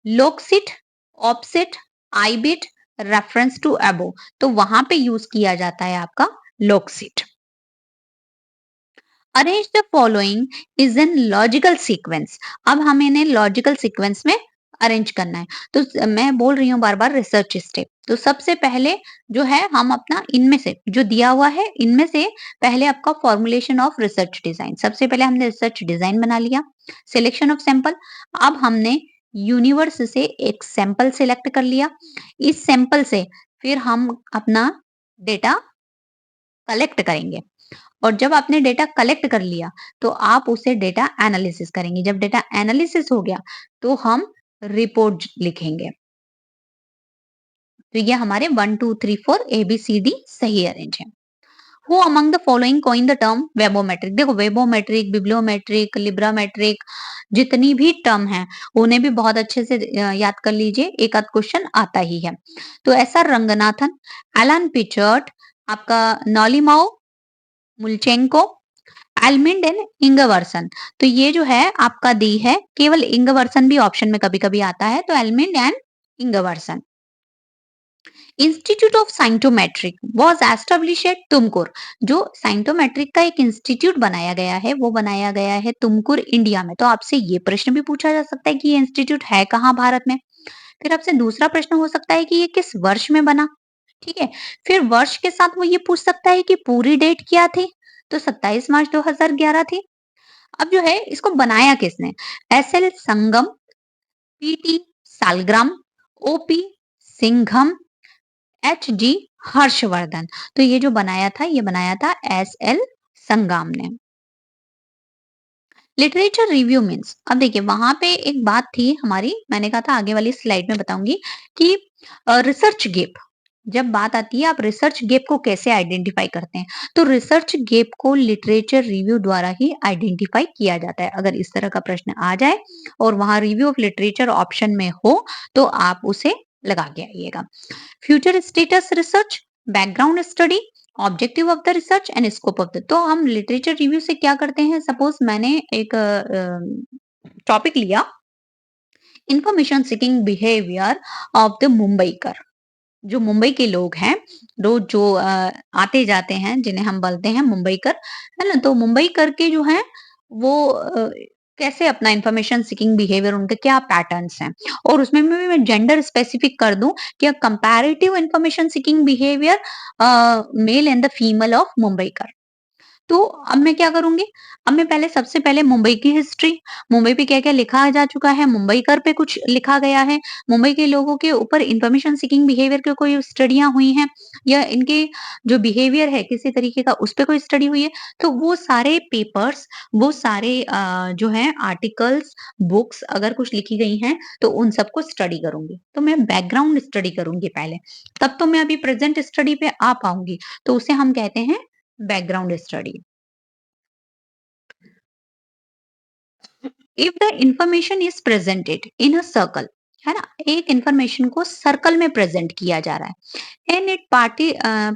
लोकसिट, ऑप्सिट, आईबिट, रेफरेंस टू अबो, तो वहां पे यूज किया जाता है आपका loc cit. Arrange the following is in logical sequence, अब हमें इन्हें लॉजिकल सीक्वेंस में अरेंज करना है। तो मैं बोल रही हूँ बार बार रिसर्च स्टेप, तो सबसे पहले जो है हम अपना इनमें से जो दिया हुआ है इनमें से पहले आपका फॉर्मुलेशन ऑफ रिसर्च डिजाइन, सबसे पहले हमने रिसर्च डिजाइन बना लिया, सिलेक्शन ऑफ सैंपल, अब हमने यूनिवर्स से एक सैंपल सिलेक्ट कर लिया, इस सैंपल से फिर हम अपना डेटा कलेक्ट करेंगे, और जब आपने डेटा कलेक्ट कर लिया तो आप उसे डेटा एनालिसिस करेंगे, जब डेटा एनालिसिस हो गया तो हम रिपोर्ट लिखेंगे। तो ये हमारे 1 2 3 4 ABCD सही अरेंज है। Who among the following coin the term webometric, देखो वेबोमेट्रिक, बिब्लियोमेट्रिक, लिब्रामेट्रिक, जितनी भी टर्म है उन्हें भी बहुत अच्छे से याद कर लीजिए, एक आध क्वेश्चन आता ही है। तो ऐसा रंगनाथन, एलन पिचर्ट, आपका नॉलीमाओ, मुलचेंको, एल्मिंड एंड इंगवर्सन, तो ये जो है आपका दी है, केवल इंगवर्सन भी ऑप्शन में कभी कभी आता है, तो Almind and Ingwersen. Institute of scientometric was establish at Tumkur, जो साइंटोमेट्रिक का एक इंस्टीट्यूट बनाया गया है वो बनाया गया है तुमकुर इंडिया में। तो आपसे ये प्रश्न भी पूछा जा सकता है कि ये इंस्टीट्यूट है कहाँ भारत में। फिर आपसे दूसरा प्रश्न हो सकता है कि ये किस वर्ष में बना, ठीक है। फिर वर्ष के साथ वो ये पूछ सकता है कि पूरी डेट क्या थी, तो 27 मार्च 2011 थी। अब जो है इसको बनाया किसने, SL संगम, PT Saligram, OP Singham, HG Harshvardhan, तो ये जो बनाया था ये बनाया था SL संगम ने। लिटरेचर रिव्यू मीन्स, अब देखिए वहां पे एक बात थी हमारी, मैंने कहा था आगे वाली स्लाइड में बताऊंगी कि रिसर्च गैप, जब बात आती है आप रिसर्च गैप को कैसे आइडेंटिफाई करते हैं, तो रिसर्च गैप को लिटरेचर रिव्यू द्वारा ही आइडेंटिफाई किया जाता है। अगर इस तरह का प्रश्न आ जाए और वहां रिव्यू ऑफ लिटरेचर ऑप्शन में हो तो आप उसे लगा के आइएगा। Future status research, background study, objective of the research and scope of the, तो हम लिटरेचर रिव्यू से क्या करते हैं, सपोज मैंने एक टॉपिक लिया, information seeking behaviour of the Mumbaikar, जो मुंबई के लोग हैं, रोज जो आते जाते हैं जिन्हें हम बोलते हैं मुंबईकर, है ना, तो मुंबईकर के जो हैं वो कैसे अपना इंफॉर्मेशन सीकिंग बिहेवियर, उनके क्या पैटर्न्स हैं, और उसमें भी मैं जेंडर स्पेसिफिक कर दूं कि comparative information seeking behaviour male and the female of Mumbaikar. तो अब मैं क्या करूँगी? अब मैं पहले सबसे पहले मुंबई की हिस्ट्री, मुंबई पे क्या-क्या लिखा जा चुका है, मुंबईकर पे कुछ लिखा गया है, मुंबई के लोगों के ऊपर इन्फॉर्मेशन सीकिंग बिहेवियर के कोई स्टडियाँ हुई हैं या इनके जो बिहेवियर है किसी तरीके का उस पे कोई स्टडी हुई है, तो वो सारे पेपर्स, वो सारे जो हैं आर्टिकल्स, बुक्स अगर कुछ लिखी गई हैं, तो उन सबको स्टडी करूँगी। तो मैं बैकग्राउंड स्टडी करूँगी पहले, तब तो मैं अभी प्रेज़ेंट स्टडी पे आ पाऊँगी, तो उसे हम कहते हैं background study. If the information is presented in a circle, है ना? एक इन्फॉर्मेशन को सर्कल में प्रेज़ेंट किया जा रहा है and it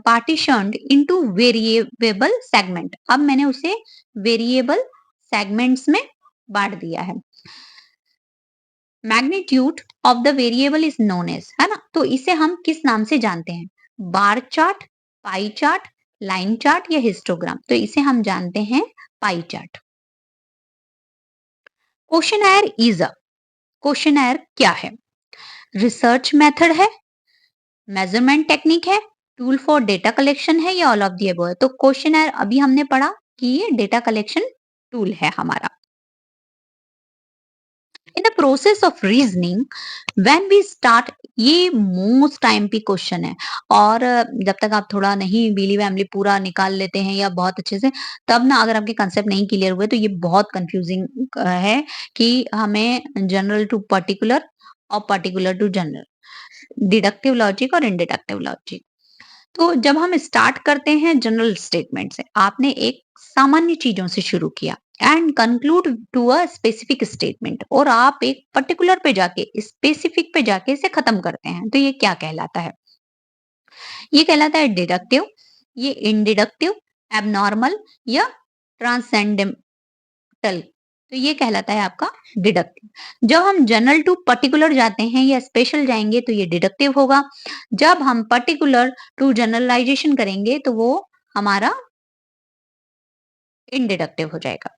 partitioned into variable segment. अब मैंने उसे वेरिएबल सेगमेंट्स में बाँट दिया है। Magnitude of the variable is known as, है ना? तो इसे हम किस नाम से जानते हैं? Bar chart, pie chart, line chart या हिस्टोग्राम। तो इसे हम जानते हैं pie chart. Questionnaire is a, questionnaire क्या है? रिसर्च मेथड है, मेजरमेंट टेक्निक है, टूल फॉर डेटा कलेक्शन है या ऑल ऑफ द अबव है? तो क्वेश्चनर अभी हमने पढ़ा कि ये डेटा कलेक्शन टूल है हमारा। In the process of reasoning when we start, ये मोस्ट टाइम पे क्वेश्चन है। और जब तक आप थोड़ा नहीं बीली फैमिली पूरा निकाल लेते हैं या बहुत अच्छे से, तब ना अगर आपके कंसेप्ट नहीं क्लियर हुए तो ये बहुत कंफ्यूजिंग है कि हमें जनरल टू पर्टिकुलर और particular to general, deductive logic और इंडिडक्टिव लॉजिक। तो जब हम स्टार्ट करते हैं जनरल स्टेटमेंट से, आपने एक सामान्य चीजों से शुरू किया and conclude to a specific statement, और आप एक पर्टिकुलर पे जाके स्पेसिफिक पे जाके इसे खत्म करते हैं, तो ये क्या कहलाता है? ये कहलाता है डिडक्टिव, ये इनडिडक्टिव, एबनॉर्मल या ट्रांसेंडेंटल। तो ये कहलाता है आपका डिडक्टिव। जब हम जनरल टू पर्टिकुलर जाते हैं या स्पेशल जाएंगे तो ये डिडक्टिव होगा। जब हम पर्टिकुलर टू जनरलाइजेशन करेंगे तो वो हमारा इनडिडक्टिव हो जाएगा।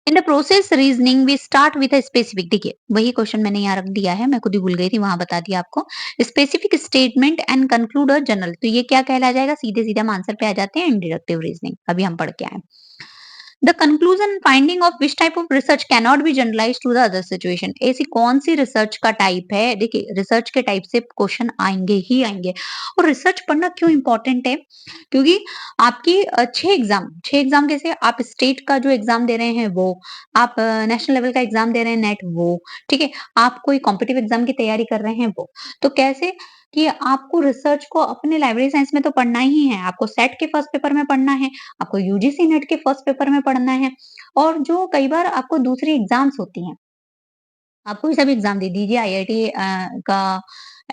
In the process reasoning we start with a specific, देखिए वही क्वेश्चन मैंने यहाँ रख दिया है, मैं खुद ही भूल गई थी, वहां बता दिया आपको। Specific statement and conclude a general, तो ये क्या कहला जाएगा? सीधे सीधे हम आंसर पे आ जाते हैं, इंडिडक्टिव रीजनिंग अभी हम पढ़ के आए। The conclusion finding of which type of research can not be generalize to the other situation, ऐसी कौन सी रिसर्च का टाइप है? देखिए रिसर्च के टाइप से क्वेश्चन आएंगे ही आएंगे। और रिसर्च पढ़ना क्यों इंपॉर्टेंट है? क्योंकि आपकी 6 एग्जाम कैसे, आप स्टेट का जो एग्जाम दे रहे हैं वो, आप नेशनल लेवल का एग्जाम दे रहे हैं नेट वो, ठीक है, आप कोई कॉम्पिटिटिव एग्जाम की तैयारी कर रहे हैं वो, तो कैसे कि आपको रिसर्च को अपने लाइब्रेरी साइंस में तो पढ़ना ही है, आपको सेट के फर्स्ट पेपर में पढ़ना है, आपको यूजीसी नेट के फर्स्ट पेपर में पढ़ना है, और जो कई बार आपको दूसरी एग्जाम्स होती हैं, आप कोई सा भी एग्जाम दे दीजिए, आईआईटी का,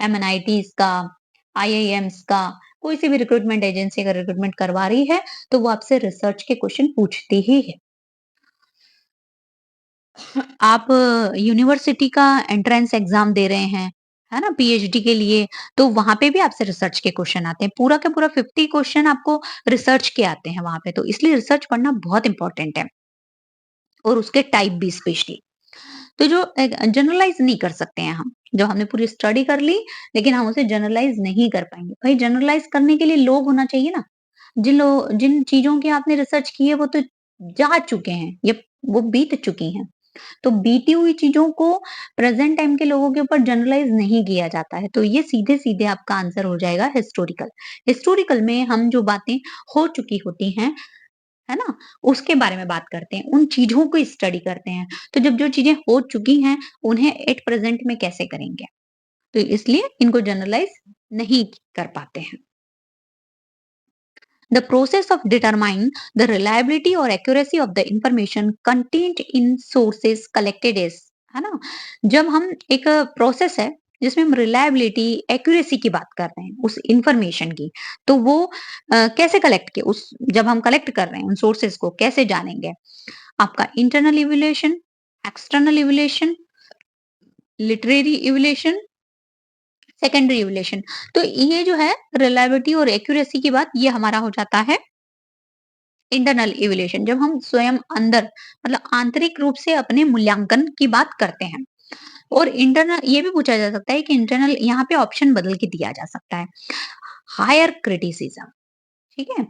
एमएनआईटीज का, आईआईएम्स का, कोई सी भी रिक्रूटमेंट एजेंसी अगर रिक्रूटमेंट करवा रही है तो वो आपसे रिसर्च के क्वेश्चन पूछती ही है। आप यूनिवर्सिटी का एंट्रेंस एग्जाम दे रहे हैं, है ना, पीएचडी के लिए, तो वहां पे भी आपसे रिसर्च के क्वेश्चन आते हैं, पूरा का पूरा 50 क्वेश्चन आपको रिसर्च के आते हैं वहां पे, तो इसलिए रिसर्च पढ़ना बहुत इंपॉर्टेंट है, और उसके टाइप भी स्पेशली। तो जो जनरलाइज नहीं कर सकते हैं हम, जो हमने पूरी स्टडी कर ली लेकिन हम उसे जनरलाइज नहीं कर पाएंगे। भाई जनरलाइज करने के लिए लोग होना चाहिए ना, जिन चीजों की आपने रिसर्च की है वो तो जा चुके हैं, ये वो बीत चुकी हैं। तो बीती हुई चीजों को प्रेजेंट टाइम के लोगों के ऊपर जनरलाइज नहीं किया जाता है, तो ये सीधे सीधे आपका आंसर हो जाएगा हिस्टोरिकल। हिस्टोरिकल में हम जो बातें हो चुकी होती हैं, है ना? उसके बारे में बात करते हैं, उन चीज़ों को स्टडी करते हैं। तो जब जो चीज़ें हो चुकी हैं, उन्हें एट प्रेज़ेंट में कैसे करेंगे? तो इसलिए इनको जनरलाइज़ नहीं कर पाते हैं। The process of determining the reliability or accuracy of the information contained in sources collected is, है ना? जब हम एक प्रोसेस है जिसमें हम रिलायबिलिटी, एक्यूरेसी की बात कर रहे हैं उस इंफॉर्मेशन की, तो वो कैसे कलेक्ट किए, उस जब हम कलेक्ट कर रहे हैं उन सोर्सेस को कैसे जानेंगे? आपका internal evaluation, external evaluation, literary evaluation, secondary evaluation. तो ये जो है रिलायबिलिटी और एक्यूरेसी की बात, ये हमारा हो जाता है इंटरनल इवैल्यूएशन, जब हम स्वयं अंदर मतलब आंतरिक रूप से अपने मूल्यांकन की बात करते हैं। और इंटरनल ये भी पूछा जा सकता है कि इंटरनल, यहाँ पे ऑप्शन बदल के दिया जा सकता है, हायर क्रिटिसिज्म, ठीक है?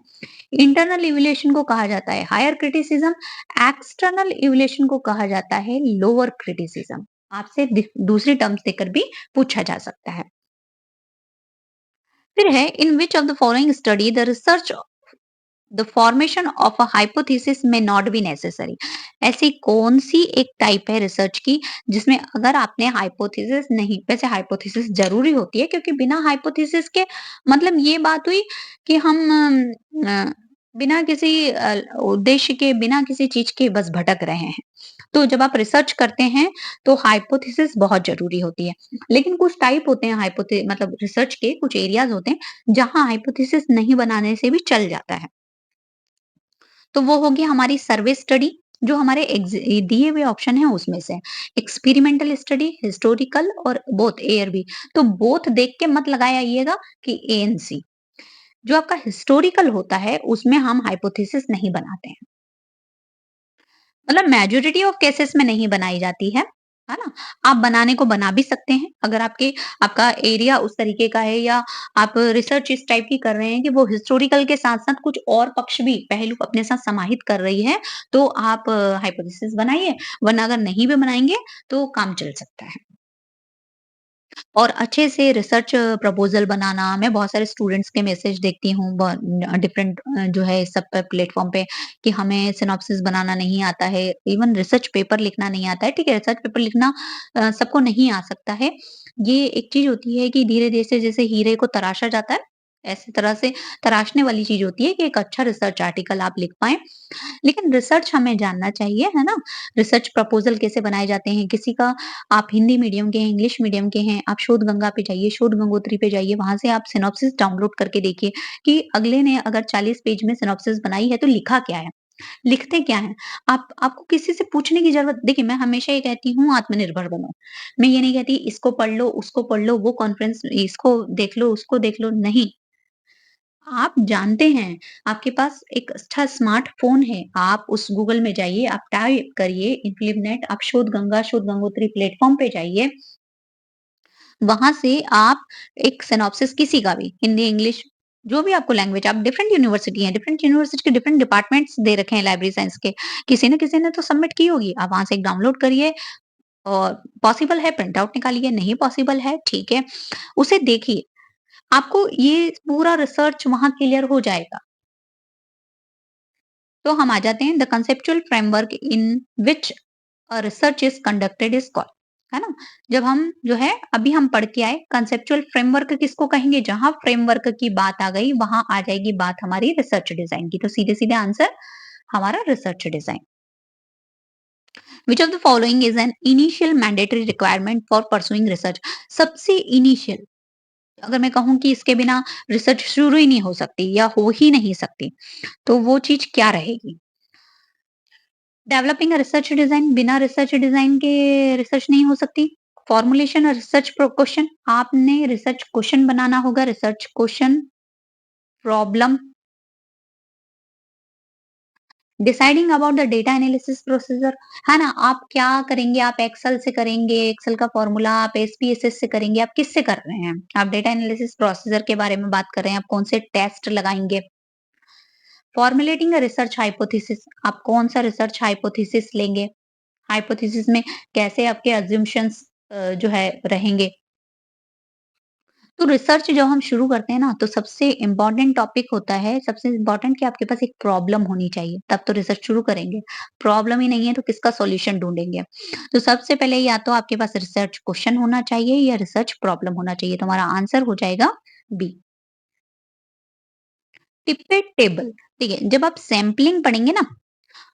इंटरनल इवैल्यूएशन को कहा जाता है हायर क्रिटिसिज्म, एक्सटर्नल इवैल्यूएशन को कहा जाता है लोअर क्रिटिसिज्म। आपसे दूसरी टर्म्स देकर भी पूछा जा सकता है। फिर है in which of the following study the research, the formation of a hypothesis may not be necessary, ऐसी कौन सी एक टाइप है रिसर्च की जिसमें अगर आपने हाइपोथेसिस नहीं, वैसे हाइपोथेसिस जरूरी होती है क्योंकि बिना हाइपोथेसिस के मतलब ये बात हुई कि हम बिना किसी उद्देश्य के, बिना किसी चीज़ के बस भटक रहे हैं। तो जब आप रिसर्च करते हैं, तो हाइपोथेसिस बहुत ज़रूरी होती है। लेकिन कुछ टाइप होते हैं मतलब रिसर्च के कुछ एरियाज़ होते हैं, जहाँ हाइपोथेसिस नहीं बनाने से भी चल जाता है। तो वो होगी हमारी सर्वे स्टडी, जो हमारे दिए हुए ऑप्शन है उसमें से। एक्सपेरिमेंटल स्टडी, हिस्टोरिकल और बोथ ए और बी। तो बोथ देख के मत लगाइएगा कि ए एंड सी। जो आपका हिस्टोरिकल होता है, उसमें हम हाइपोथेसिस नहीं बनाते हैं। मतलब मेजॉरिटी ऑफ केसेस में नहीं बनाई जाती है ना? आप बनाने को बना भी सकते हैं, अगर आपका एरिया उस तरीके का है, या आप रिसर्च इस टाइप की कर रहे हैं कि वो हिस्टोरिकल के साथ-साथ कुछ और पक्ष भी, पहलू अपने साथ समाहित कर रही है, तो आप हाइपोथेसिस बनाइए, वरना अगर नहीं भी बनाएँगे, तो काम चल सकता है। और अच्छे से रिसर्च प्रपोज़ल बनाना, मैं बहुत सारे स्टूडेंट्स के मैसेज देखती हूँ डिफरेंट जो है सब पे प्लेटफ़ॉर्म पे, कि हमें सिनॉप्सिस बनाना नहीं आता है, इवन रिसर्च पेपर लिखना नहीं आता है। ठीक है, रिसर्च पेपर लिखना सबको नहीं आ सकता है। ये एक चीज़ होती है कि धीरे-धीरे से जैसे हीरे को तराशा जाता है, ऐसी तरह से तराशने वाली चीज़ होती है कि एक अच्छा रिसर्च आर्टिकल आप लिख पाएँ। लेकिन रिसर्च हमें जानना चाहिए, है ना? रिसर्च प्रपोज़ल कैसे बनाए जाते हैं, किसी का आप हिंदी मीडियम के हैं, इंग्लिश मीडियम के हैं, आप शोधगंगा पे जाइए, शोध गंगोत्री पे जाइए, वहाँ से आप सिनॉप्सिस डाउनलोड करके देखिए कि अगले ने अगर 40 पेज में सिनॉप्सिस बनाई है, तो लिखा क्या है? लिखते क्या हैं? आपको किसी से पूछने की ज़रूरत, देखिए मैं हमेशा ये कहती हूँ, आत्मनिर्भर बनो। मैं ये नहीं कहती इसको पढ़ लो, उसको पढ़ लो, वो कॉन्फ्रेंस इसको देख लो, उसको देख लो, नहीं। आप जानते हैं, आपके पास एक अच्छा स्मार्टफ़ोन है, आप उस गूगल में जाइए, आप टाइप करिए इन्फिलिवनेट, आप शोध गंगा, शोध गंगोत्री प्लेटफ़ॉर्म पे जाइए, वहाँ से आप एक सिनॉप्सिस किसी का भी, हिंदी, इंग्लिश, जो भी आपको लैंग्वेज, आप डिफरेंट यूनिवर्सिटी हैं, डिफरेंट यूनिवर्सिटी के डिफरेंट डिपार्टमेंट्स दे रखे हैं लाइब्रेरी साइंस के, किसी न किसी ने तो सबमिट की होगी, आप वहाँ से एक डाउनलोड करिए, और पॉसिबल है प्रिंट आउट निकालिए, नहीं पॉसिबल है, ठीक है, उसे देखिए। आपको ये पूरा रिसर्च वहाँ क्लियर हो जाएगा। तो हम आ जाते हैं the conceptual framework in which research is conducted is called, है ना? जब हम जो है अभी हम पढ़ के आए, कंसेप्चुअल फ्रेमवर्क किसको कहेंगे? जहां फ्रेमवर्क की बात आ गई, वहां आ जाएगी बात हमारी रिसर्च डिजाइन की। तो सीधे सीधे आंसर हमारा research design. Which of the following is an initial mandatory requirement for pursuing research? सबसे इनिशियल, अगर मैं कहूँ कि इसके बिना रिसर्च शुरू ही नहीं हो सकती या हो ही नहीं सकती, तो वो चीज क्या रहेगी? डेवलपिंग अ रिसर्च डिजाइन, बिना रिसर्च डिजाइन के रिसर्च नहीं हो सकती। फॉर्मुलेशन और रिसर्च क्वेश्चन, आपने रिसर्च क्वेश्चन बनाना होगा, research question, problem, deciding about the data analysis procedure, है ना? आप क्या करेंगे? आप एक्सेल से करेंगे, एक्सेल का फॉर्मूला आप एसपीएसएस से करेंगे, आप किससे कर रहे हैं? आप डेटा एनालिसिस प्रोसीजर के बारे में बात कर रहे हैं, आप कौन से टेस्ट लगाएंगे? फॉर्मुलेटिंग अ रिसर्च हाइपोथेसिस, आप कौन सा रिसर्च हाइपोथेसिस लेंगे? हाइपोथेसिस में कैसे आपके अज़म्पशन्स जो है रहेंगे। तो रिसर्च जब हम शुरू करते हैं ना, तो सबसे इम्पोर्टेंट टॉपिक होता है, सबसे इम्पोर्टेंट कि आपके पास एक प्रॉब्लम होनी चाहिए, तब तो रिसर्च शुरू करेंगे। प्रॉब्लम ही नहीं है तो किसका सॉल्यूशन ढूँढेंगे? तो सबसे पहले या तो आपके पास रिसर्च क्वेश्चन होना चाहिए या रिसर्च प्रॉब्लम होना चाहिए, तो हमारा आंसर हो जाएगा बी। टिपेट टेबल, ठीक है, जब आप सैंपलिंग पढ़ेंगे ना,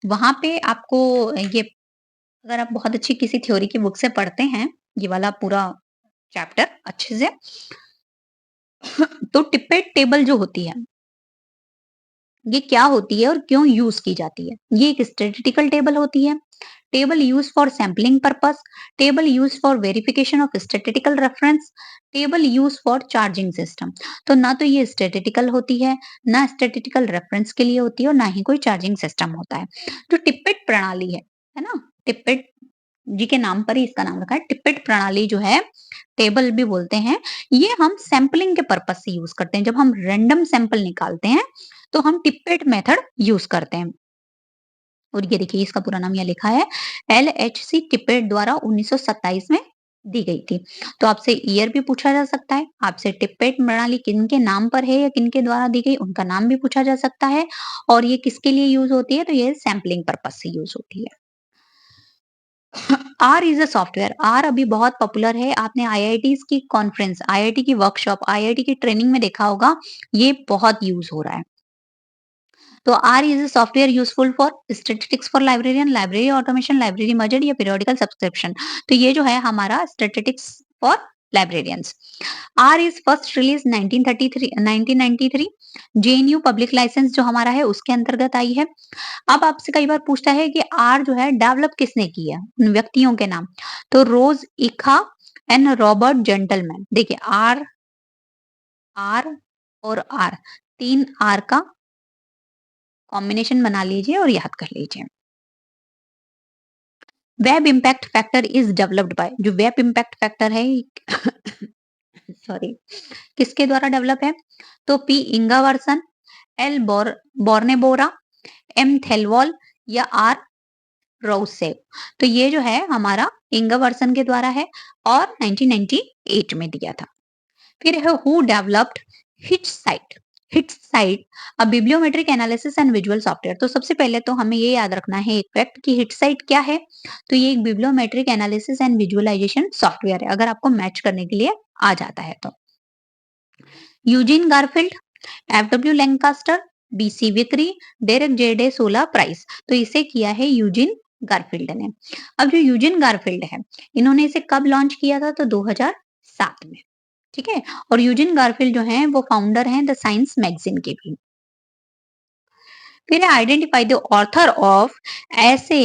वहाँ पे आपको ये, अगर आप बहुत अच्छी किसी थ्योरी की बुक से पढ़ते हैं, ये वाला पूरा चैप्टर अच्छे से, तो टिपेट टेबल जो होती है, ये क्या होती है और क्यों यूज की जाती है? ये एक स्टैटिस्टिकल टेबल होती है। Table use for sampling purpose, table use for verification of statistical reference, table use for charging system. तो ना तो ये स्टैटिस्टिकल होती है, ना स्टैटिस्टिकल रेफरेंस के लिए होती है, और ना ही कोई चार्जिंग सिस्टम होता है। जो टिपेट प्रणाली है ना? टिपेट जी के नाम पर ही इसका नाम रखा है। टिपेट प्रणाली जो है, टेबल भी बोलते हैं, ये हम सैंपलिंग के पर्पस से यूज करते हैं। जब हम रैंडम सैंपल निकालते हैं, तो हम टिपेट मेथड यूज करते हैं। और ये देखिए इसका पूरा नाम यहाँ लिखा है, एलएचसी टिपेट द्वारा 1927 में दी गई थी। तो आपसे ईयर भी पूछा जा सकता है, आपसे टिपेट प्रणाली किनके नाम पर है या किनके द्वारा दी गई, उनका नाम भी पूछा जा सकता है, और ये किसके लिए यूज होती है, तो ये सैंपलिंग पर्पस से यूज होती है। R is a software, R अभी बहुत पॉपुलर है। आपने आईआईटीज की कॉन्फ्रेंस, आईआईटी की वर्कशॉप, आईआईटी की ट्रेनिंग में देखा होगा, ये बहुत यूज हो रहा है। तो R is a software useful for statistics for librarian, library automation, library merger or periodical subscription. तो ये जो है हमारा statistics for librarians. R is first release 1933 1993। GNU public licence जो हमारा है उसके अंतर्गत आई है। अब आपसे कई बार पूछता है कि आर जो है डेवलप किसने की है, उन व्यक्तियों के नाम। तो रोज इखा एंड रॉबर्ट जेंटलमैन। देखिए आर, आर और आर, तीन आर का कॉम्बिनेशन बना लीजिए और याद कर लीजिए। Web impact factor is developed by, जो वेब इम्पैक्ट फैक्टर है सॉरी, किसके द्वारा डेवलप है? तो पी इंगावर्सन, एल बोर्नेबोरा, एम थेलवॉल या आर रोसेव। तो ये जो है हमारा इंगावर्सन के द्वारा है और 1998 में दिया था। फिर है who developed HistCite. HistCite a bibliometric analysis and visual software. तो सबसे पहले तो हमें ये याद रखना है एक फैक्ट कि हिटसाइट क्या है। तो ये एक बिब्लियोमेट्रिक एनालिसिस एंड विजुअलाइजेशन सॉफ्टवेयर है, अगर आपको मैच करने के लिए आ जाता है तो। Eugene Garfield, F W Lancaster, B C Vickery, Derek J de Solla price. तो इसे किया है यूजिन गारफील्ड ने। अब जो यूजिन गारफील्ड है, इन्होंने इसे कब लॉन्च किया था? तो 2007 में। ठीक है। और यूजिन गारफील्ड जो हैं वो फाउंडर हैं द साइंस मैगजीन के भी। फिर है आइडेंटिफाई द ऑथर ऑफ ऐसे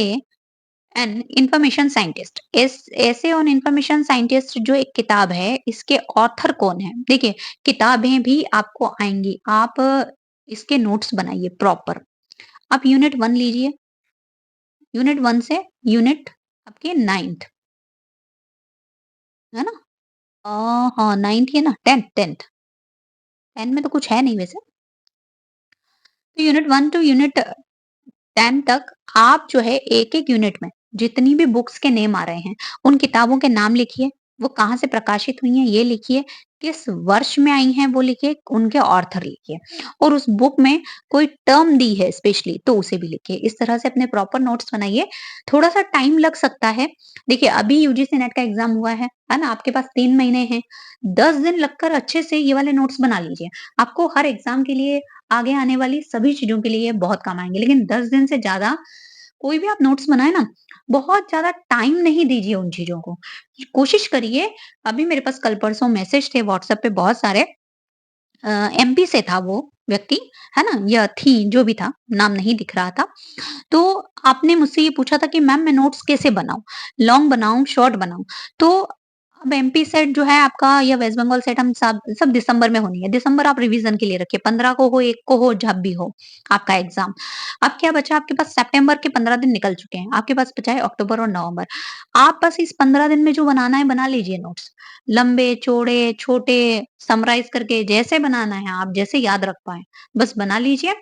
एन इंफॉर्मेशन साइंटिस्ट। इस ऐसे ऑन इंफॉर्मेशन साइंटिस्ट जो एक किताब है, इसके ऑथर कौन है? देखिए किताबें भी आपको आएंगी, आप इसके नोट्स बनाइए प्रॉपर। आप यूनिट 1 लीजिए, यूनिट 1 से यूनिट आपके 9th, है ना? हाँ 9th है ना, 10th 10 में तो कुछ है नहीं वैसे। तो यूनिट 1 टू यूनिट 10 तक आप जो है एक-एक यूनिट में जितनी भी बुक्स के नेम आ रहे हैं, उन किताबों के नाम लिखिए, वो कहाँ से प्रकाशित हुई हैं ये लिखिए, किस वर्ष में आई हैं वो लिखिए, उनके ऑथर लिखिए और उस बुक में कोई टर्म दी है स्पेशली तो उसे भी लिखिए। इस तरह से अपने प्रॉपर नोट्स बनाइए। थोड़ा-सा टाइम लग सकता है। देखिए अभी यूजीसी नेट का एग्ज़ाम हुआ है ना? आपके पास 3 महीने हैं, 10 दिन लगकर अच्छे से ये वाले नोट्स बना लीजिए। आपको हर एग्ज़ाम के लिए, आगे आने वाली सभी चीज़ों के लिए ये बहुत काम आएँगे। लेकिन 10 दिन से ज़्यादा कोई भी आप नोट्स बनाए ना, बहुत ज़्यादा टाइम नहीं दीजिए उन चीज़ों को। कोशिश करिए। अभी मेरे पास कल-परसों मैसेज थे व्हाट्सएप पे बहुत सारे, एमपी से था वो व्यक्ति, है ना? या थी, जो भी था, नाम नहीं दिख रहा था। तो आपने मुझसे ये पूछा था कि मैम मैं नोट्स कैसे बनाऊँ? लॉन्ग बनाऊँ, शॉर्ट बनाऊँ? तो अब एमपी सेट जो है आपका या वेस्ट बंगाल सेट हम सब सब दिसंबर में होनी है। दिसंबर आप रिवीजन के लिए रखिए, 15 को हो, 1 को हो, जब भी हो आपका एग्ज़ाम। अब क्या बचा आपके पास? सितंबर के 15 दिन निकल चुके हैं। आपके पास बचा है अक्टूबर और नवंबर। आप बस इस 15 दिन में जो बनाना है बना लीजिए नोट्स। लंबे, चौड़े, छोटे, समराइज़ करके जैसे बनाना है आप जैसे याद रख पाएँ, बस बना लीजिए।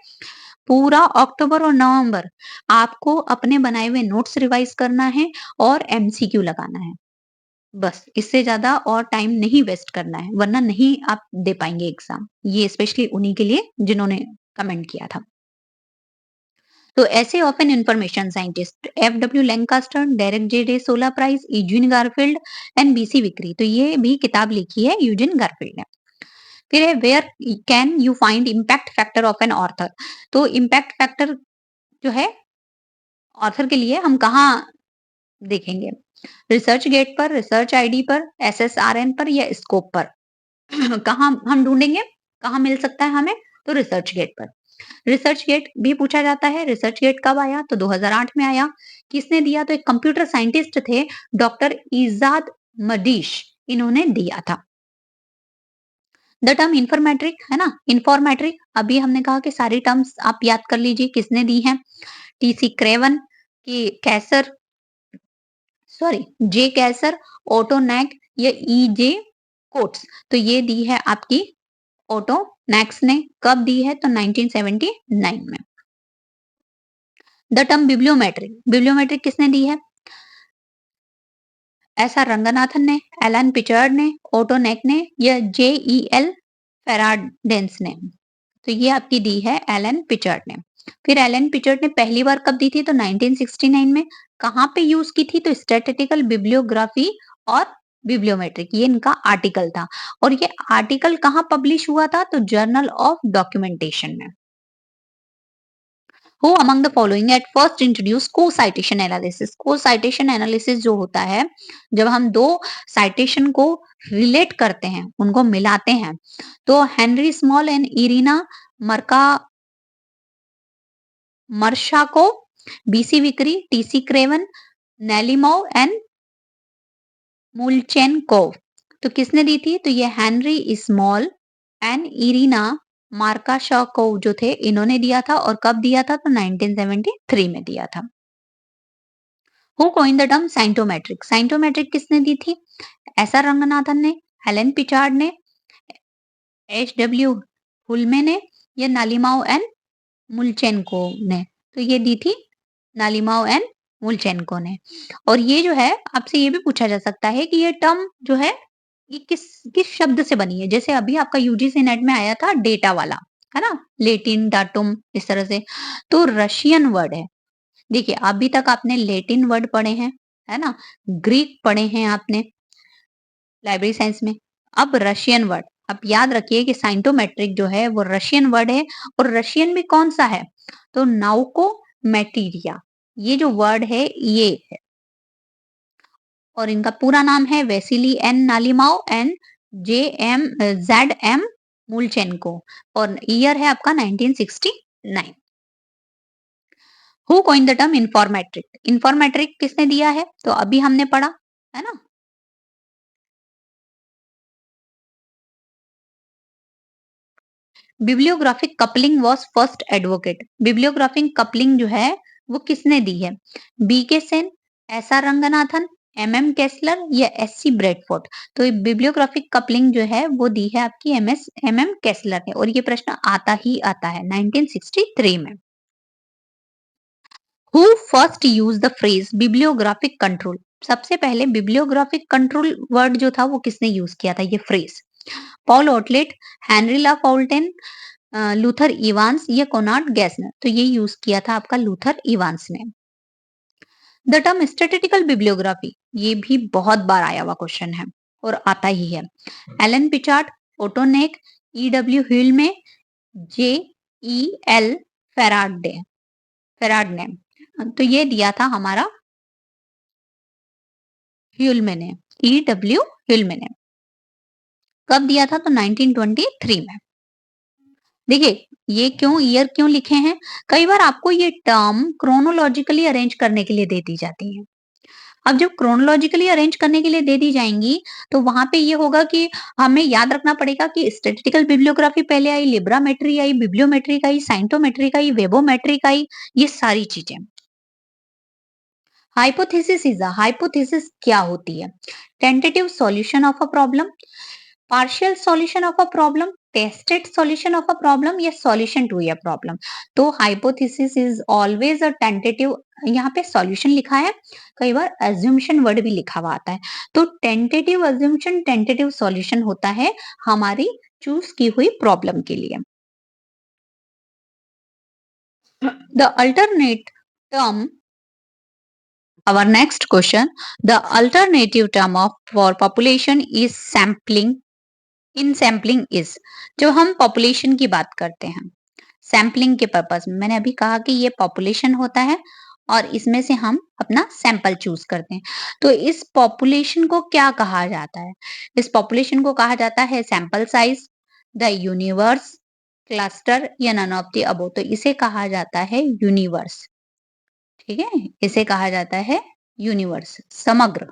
पूरा अक्टूबर और नवंबर आपको अपने बनाए हुए नोट्स रिवाइज करना है और एमसीक्यू लगाना है। बस इससे ज़्यादा और टाइम नहीं वेस्ट करना है, वरना नहीं आप दे पाएँगे एग्ज़ाम। ये स्पेशली उन्हीं के लिए जिन्होंने कमेंट किया था। तो ऐसे open information scientist F W Lancaster, Derek J De Solla Price, Eugene Garfield and B C Vickery. तो ये भी किताब लिखी है यूजीन गारफील्ड ने। फिर है where can you find impact factor of an author. तो इम्पैक्ट फैक्टर जो है ऑथर के लिए हम कहाँ देखेंगे? रिसर्च गेट पर, रिसर्च आईडी पर, एसएसआरएन पर या स्कोप पर? कहाँ हम ढूँढेंगे? कहाँ मिल सकता है हमें? तो रिसर्च गेट पर। रिसर्च गेट भी पूछा जाता है। रिसर्च गेट कब आया? तो 2008 में आया। किसने दिया? तो एक कंप्यूटर साइंटिस्ट थे, डॉक्टर इज़ाद मडीश, इन्होंने दिया था। द टर्म इन्फॉर्मेट्रिक है ना? इन्फॉर्मेट्रिक अभी हमने कहा कि सारी टर्म्स आप याद कर लीजिए किसने दी हैं। टीसी क्रेवन, की कैसर, सॉरी जे कैसर, ऑटो नैक या ईजे कोट्स। तो ये दी है आपकी ऑटो नैक्स ने। कब दी है? तो 1979 में। द टर्म बिब्लियोमेट्रिक, बिब्लियोमेट्रिक किसने दी है? एस आर रंगनाथन ने, एलन पिचर्ड ने, ऑटो नैक ने या जेईएल फेराडेंस ने। तो ये आपकी दी है एलन पिचर्ड ने। फिर एलन पिचर्ड ने पहली बार कब दी थी? तो 1969 में। कहाँ पे यूज की थी? तो स्टैटिस्टिकल बिब्लियोग्राफी और बिब्लियोमेट्रिक, ये इनका आर्टिकल था। और ये आर्टिकल कहाँ पब्लिश हुआ था? तो जर्नल ऑफ डॉक्यूमेंटेशन में। Who among the following at first introduce को साइटेशन एनालिसिस। को साइटेशन एनालिसिस जो होता है, जब हम दो साइटेशन को रिलेट करते हैं, उनको मिलाते हैं, तो Henry Small and Irina Marshakova, B C Vickery, T C Craven, Nalimov and Mulchenko. तो किसने दी थी? तो ये Henry Small and Irina Marshakova जो थे, इन्होंने दिया था। और कब दिया था? तो 1973 में दिया था। Who coined the term scientometric. Scientometric किसने दी थी? एसआर रंगनाथन ने, हेलेन पिचार्ड ने, एच डब्ल्यू हुल्मे ने, या नालिमाओ एंड मुलचेनको ने? तो ये दी थी नालिमाओ एंड मुलचेनको ने। और ये जो है, आपसे ये भी पूछा जा सकता है कि ये टर्म जो है, ये किस किस शब्द से बनी है? जैसे अभी आपका यूजीसी नेट में आया था डेटा वाला, है ना? लेटिन, डाटुम, इस तरह से। तो रशियन वर्ड है। देखिए, अभी तक आपने लैटिन वर्ड पढ़े हैं, है ना? ग्रीक पढ़े हैं आपने लाइब्रेरी साइंस में। अब रशियन वर्ड, आप याद रखिए कि साइंटोमेट्रिक जो है वो रशियन वर्ड है। और रशियन में कौन सा है? तो नाउको मैटीरिया, ये जो वर्ड है ये है। और इनका पूरा नाम है Vasily N Nalimov and J M Z M Mulchenko. और ईयर है आपका 1969। Who coined the term informetric. Informetric किसने दिया है? तो अभी हमने पढ़ा, है ना? Bibliographic coupling was first advocate. Bibliographic coupling जो है वो किसने दी है? B K Sen, S R Ranganathan, M M Kessler, या एस सी ब्रेडफोर्ड। तो ये बिब्लियोग्राफिक कपलिंग जो है वो दी है आपकी एम एम केसलर ने। और ये प्रश्न आता ही आता है 1963 में। Who first use the phrase bibliographic control. सबसे पहले बिब्लियोग्राफिक कंट्रोल वर्ड जो था वो किसने यूज किया था? ये फ्रेज पॉल ओटलेट, हेनरी ला फाउल्टेन, लूथर इवांस, या कोनार्ड गैसनर। तो ये यूज किया था आपका लूथर इवांस ने। द टर्म स्टैटिस्टिकल बिब्लियोग्राफी, ये भी बहुत बार आया हुआ क्वेश्चन है और आता ही है। एलन पिचार्ड, ओटोनेक, ई डब्ल्यू ह्यूल्मे, जे ई एल फेराडे फेराड ने। तो ये दिया था हमारा ह्यूल्मे ने, ई डब्ल्यू ह्यूल्मे ने। कब दिया था? तो 1923 में। देखिए, ये क्यों ईयर क्यों लिखे हैं? कई बार आपको ये टर्म क्रोनोलॉजिकली अरेंज करने के लिए दे दी जाती है। अब जब क्रोनोलॉजिकली अरेंज करने के लिए दे दी जाएंगी, तो वहां पे ये होगा कि हमें याद रखना पड़ेगा कि स्टैटिस्टिकल बिब्लियोग्राफी पहले आई, लिब्रामेट्री आई, बिब्लियोमेट्रिक आई, साइंटोमेट्रिक आई, वेबोमेट्रिक आई, ये सारी चीजें। हाइपोथेसिस क्या होती है? Tentative solution of a problem, partial solution of a problem, tested solution of a problem, या सॉल्यूशन टू अ प्रॉब्लम। तो hypothesis is always a tentative. यहाँ पे सॉल्यूशन लिखा है, कई बार अज्यूमशन वर्ड भी लिखा हुआ आता है। तो टेंटेटिव अज्यूमशन, टेंटेटिव सॉल्यूशन होता है हमारी चूज की हुई प्रॉब्लम के लिए। The alternate term, our next question, the alternative term of for population is sampling। In sampling is, जब हम पॉपुलेशन की बात करते हैं सैम्पलिंग के पर्पस में, मैंने अभी कहा कि ये पॉपुलेशन होता है और इसमें से हम अपना सैंपल चूज करते हैं। तो इस पॉपुलेशन को क्या कहा जाता है? इस पॉपुलेशन को कहा जाता है sample size, the universe, cluster, या नन ऑफ द अबो। तो इसे कहा जाता है यूनिवर्स। ठीक है, इसे कहा जाता है यूनिवर्स, समग्र।